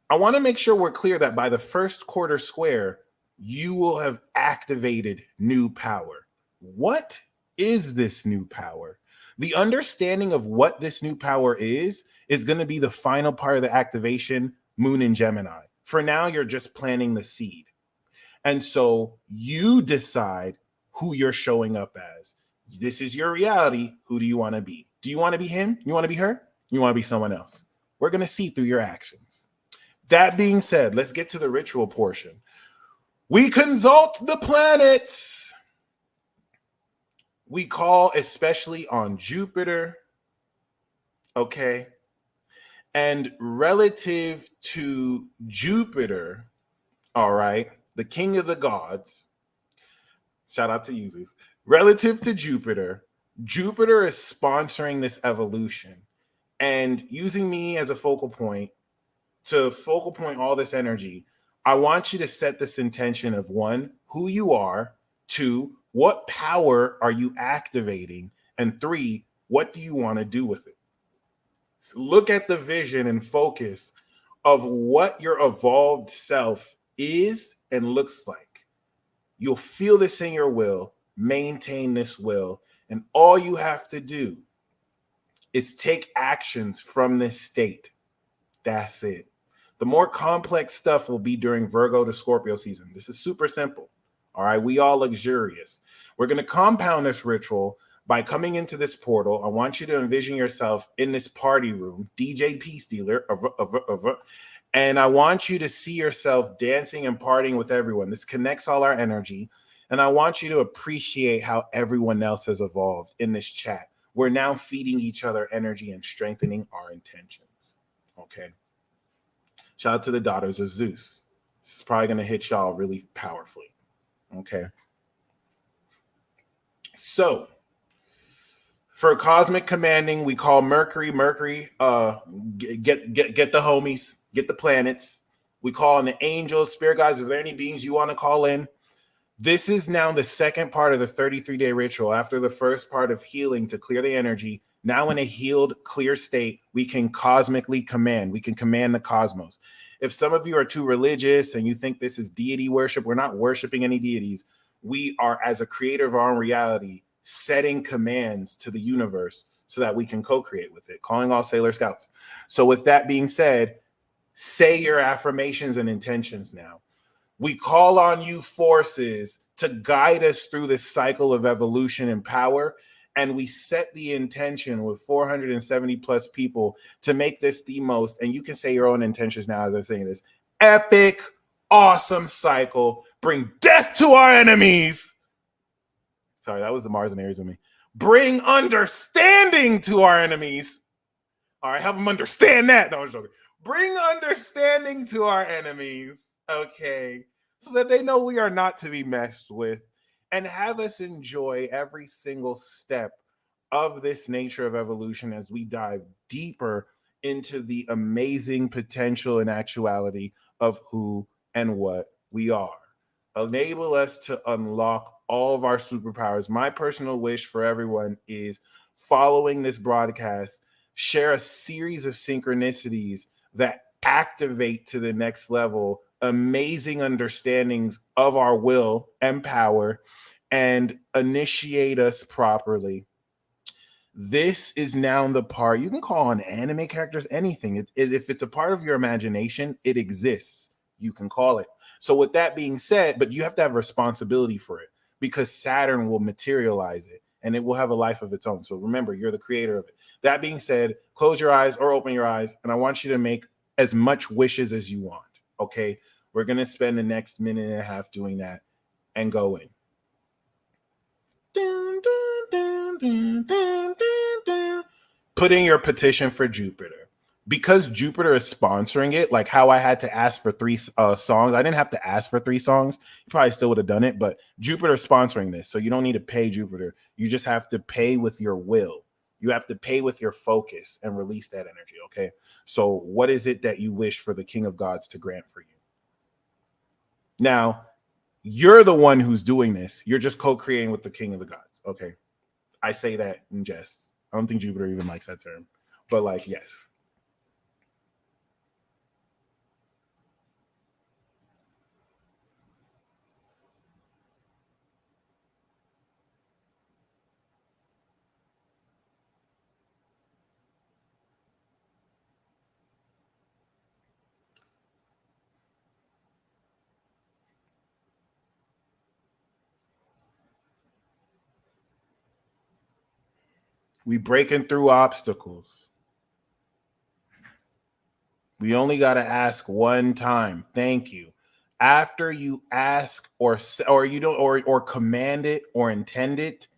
I want to make sure we're clear that by the first quarter square, you will have activated new power. What is this new power? The understanding of what this new power is going to be the final part of the activation, Moon in Gemini. For now, you're just planting the seed. And so you decide who you're showing up as. This is your reality. Who do you want to be? Do you want to be him? You want to be her? You want to be someone else? We're going to see through your actions. That being said, let's get to the ritual portion. We consult the planets. We call especially on Jupiter. Okay. And relative to Jupiter, all right, the king of the gods, shout out to users. Relative to Jupiter, Jupiter is sponsoring this evolution and using me as a focal point to focal point all this energy. I want you to set this intention of 1, who you are, 2, what power are you activating, and 3, what do you want to do with it? So look at the vision and focus of what your evolved self is and looks like. You'll feel this in your will, maintain this will, and all you have to do is take actions from this state. That's it. The more complex stuff will be during Virgo to Scorpio season. This is super simple. All right, we all luxurious. We're going to compound this ritual by coming into this portal. I want you to envision yourself in this party room, DJ Peace Dealer, and I want you to see yourself dancing and partying with everyone. This connects all our energy, and I want you to appreciate how everyone else has evolved in this chat. We're now feeding each other energy and strengthening our intentions. Okay. Shout out to the daughters of Zeus. This is probably going to hit y'all really powerfully. Okay. So, for cosmic commanding, we call Mercury. Mercury, get the homies, get the planets. We call in the angels, spirit guides. If there are any beings you want to call in, this is now the second part of the 33-day ritual. After the first part of healing to clear the energy, now in a healed, clear state, we can cosmically command. We can command the cosmos. If some of you are too religious and you think this is deity worship, we're not worshiping any deities. We are, as a creator of our own reality, setting commands to the universe so that we can co-create with it, calling all Sailor Scouts. So with that being said, say your affirmations and intentions now. We call on you forces to guide us through this cycle of evolution and power. And we set the intention with 470 plus people to make this the most, and you can say your own intentions now as I'm saying this, epic, awesome cycle. Bring death to our enemies. Sorry, that was the Mars and Aries in me. Bring understanding to our enemies. All right, have them understand that. No, I'm joking. Bring understanding to our enemies. Okay, so that they know we are not to be messed with. And have us enjoy every single step of this nature of evolution as we dive deeper into the amazing potential and actuality of who and what we are. Enable us to unlock all of our superpowers. My personal wish for everyone is, following this broadcast, share a series of synchronicities that activate to the next level amazing understandings of our will and power and initiate us properly. This is now the part you can call on anime characters, anything. If it's a part of your imagination, it exists. You can call it. So with that being said, but you have to have responsibility for it because Saturn will materialize it and it will have a life of its own. So remember, you're the creator of it. That being said, close your eyes or open your eyes, and I want you to make as much wishes as you want. Okay, we're going to spend the next minute and a half doing that and go in. Putting your petition for Jupiter. Because Jupiter is sponsoring it, like how I had to ask for 3 songs. I didn't have to ask for 3 songs. You probably still would have done it, but Jupiter is sponsoring this. So you don't need to pay Jupiter. You just have to pay with your will. You have to pay with your focus and release that energy, okay? So what is it that you wish for the King of Gods to grant for you? Now, you're the one who's doing this. You're just co-creating with the King of the Gods, okay? I say that in jest. I don't think Jupiter even likes that term, but like, yes. We breaking through obstacles. We only got to ask one time. Thank you. After you ask or you don't or command it or intend it,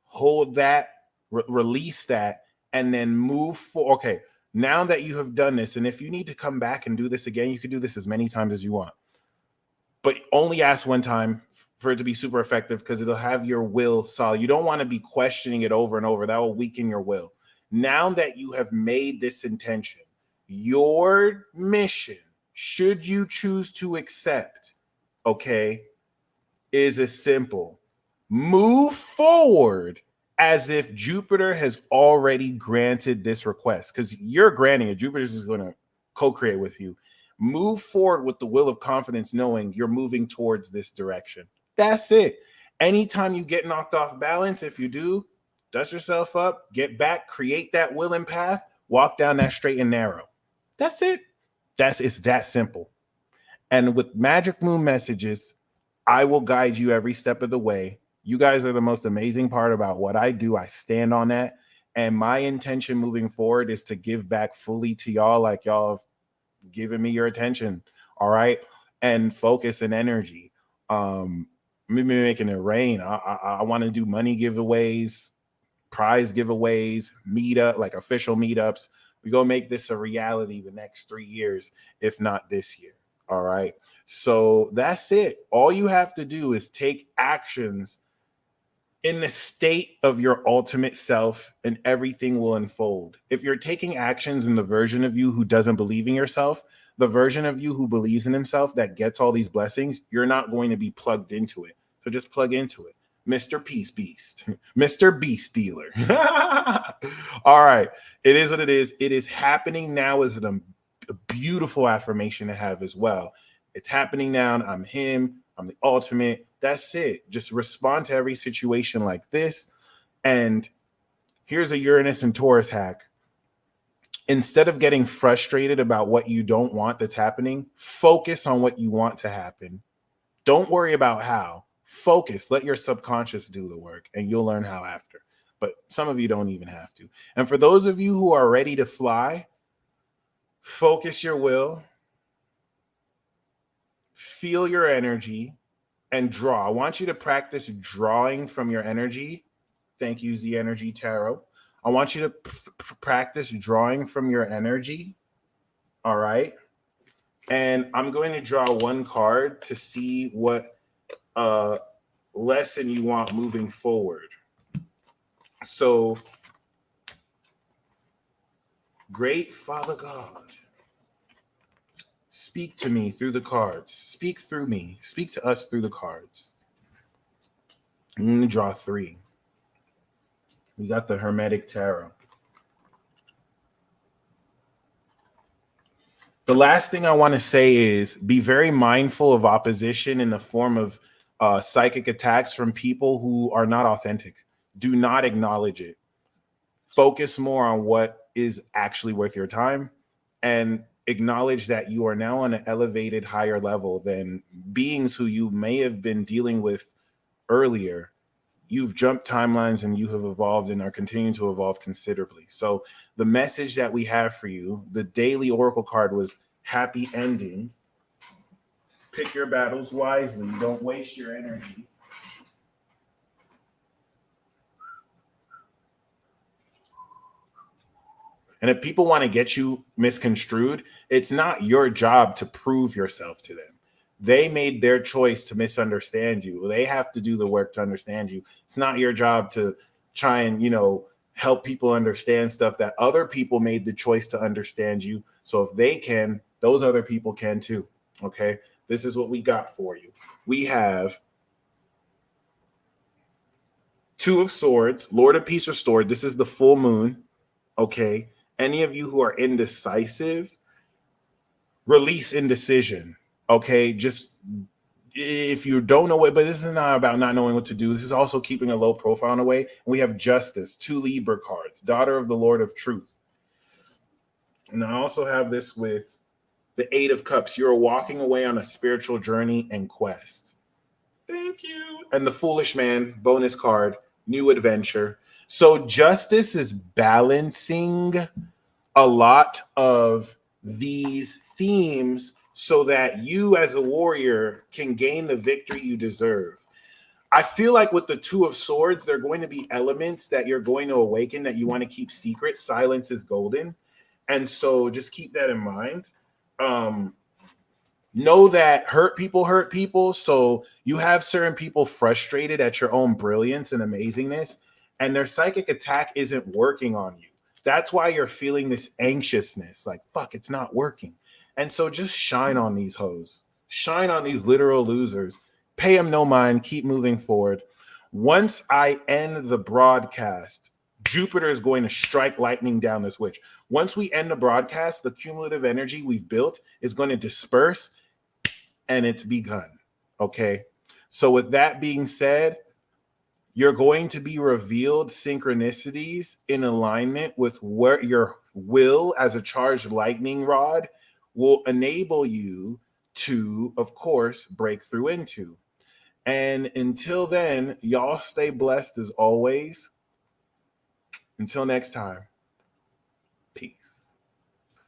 hold that, release that, and then move for. Okay, now that you have done this, and if you need to come back and do this again, you can do this as many times as you want. But only ask one time for it to be super effective, because it'll have your will solid. You don't want to be questioning it over and over. That will weaken your will. Now that you have made this intention, your mission, should you choose to accept, okay, is as simple. Move forward as if Jupiter has already granted this request, because you're granting it. Jupiter's is going to co-create with you. Move forward with the will of confidence, knowing you're moving towards this direction. That's it. Anytime you get knocked off balance, if you do, dust yourself up, get back, create that will and path, walk down that straight and narrow. That's it. It's that simple. And with Magic Moon messages, I will guide you every step of the way. You guys are the most amazing part about what I do. I stand on that. And my intention moving forward is to give back fully to y'all, like y'all have given me your attention. All right. And focus and energy. Maybe making it rain. I want to do money giveaways, prize giveaways, meetup, like official meetups. We're going to make this a reality the next 3 years, if not this year. All right. So that's it. All you have to do is take actions in the state of your ultimate self, and everything will unfold. If you're taking actions in the version of you who doesn't believe in yourself, the version of you who believes in himself that gets all these blessings, you're not going to be plugged into it. So just plug into it. Mr. Peace Beast, Mr. Beast Dealer. All right. It is what it is. It is happening now is a beautiful affirmation to have as well. It's happening now. I'm him. I'm the ultimate. That's it. Just respond to every situation like this. And here's a Uranus and Taurus hack. Instead of getting frustrated about what you don't want that's happening, focus on what you want to happen. Don't worry about how. Focus. Let your subconscious do the work, and you'll learn how after. But some of you don't even have to. And for those of you who are ready to fly, focus your will, feel your energy, and draw. I want you to practice drawing from your energy. Thank you, Z Energy Tarot. I want you to practice drawing from your energy. All right. And I'm going to draw one card to see what lesson you want moving forward. So, great Father God, speak to me through the cards. Speak through me. Speak to us through the cards. I'm going to draw 3. We got the Hermetic Tarot. The last thing I want to say is be very mindful of opposition in the form of psychic attacks from people who are not authentic. Do not acknowledge it. Focus more on what is actually worth your time, and acknowledge that you are now on an elevated, higher level than beings who you may have been dealing with earlier. You've jumped timelines and you have evolved and are continuing to evolve considerably. So the message that we have for you, the daily oracle card was happy ending. Pick your battles wisely. Don't waste your energy. And if people want to get you misconstrued, it's not your job to prove yourself to them. They made their choice to misunderstand you. They have to do the work to understand you. It's not your job to try and, help people understand stuff that other people made the choice to understand you. So if they can, those other people can too. Okay. This is what we got for you. We have 2 of Swords, Lord of Peace restored. This is the full moon. Okay. Any of you who are indecisive, release indecision. Okay. Just if you don't know what, but this is not about not knowing what to do. This is also keeping a low profile in a way. We have Justice, 2 Libra cards, Daughter of the Lord of Truth. And I also have this with the 8 of Cups. You're walking away on a spiritual journey and quest. Thank you. And the Foolish Man, bonus card, new adventure. So justice is balancing a lot of these themes so that you as a warrior can gain the victory you deserve. I feel like with the Two of Swords, there are going to be elements that you're going to awaken that you want to keep secret. Silence is golden. And so just keep that in mind. Know that hurt people. So you have certain people frustrated at your own brilliance and amazingness, and their psychic attack isn't working on you. That's why you're feeling this anxiousness, like, fuck, it's not working. And so just shine on these hoes, shine on these literal losers, pay them no mind, keep moving forward. Once I end the broadcast, Jupiter is going to strike lightning down this witch. Once we end the broadcast, the cumulative energy we've built is going to disperse and it's begun. Okay. So with that being said, you're going to be revealed synchronicities in alignment with where your will as a charged lightning rod will enable you to, of course, break through into. And until then, y'all stay blessed as always. Until next time.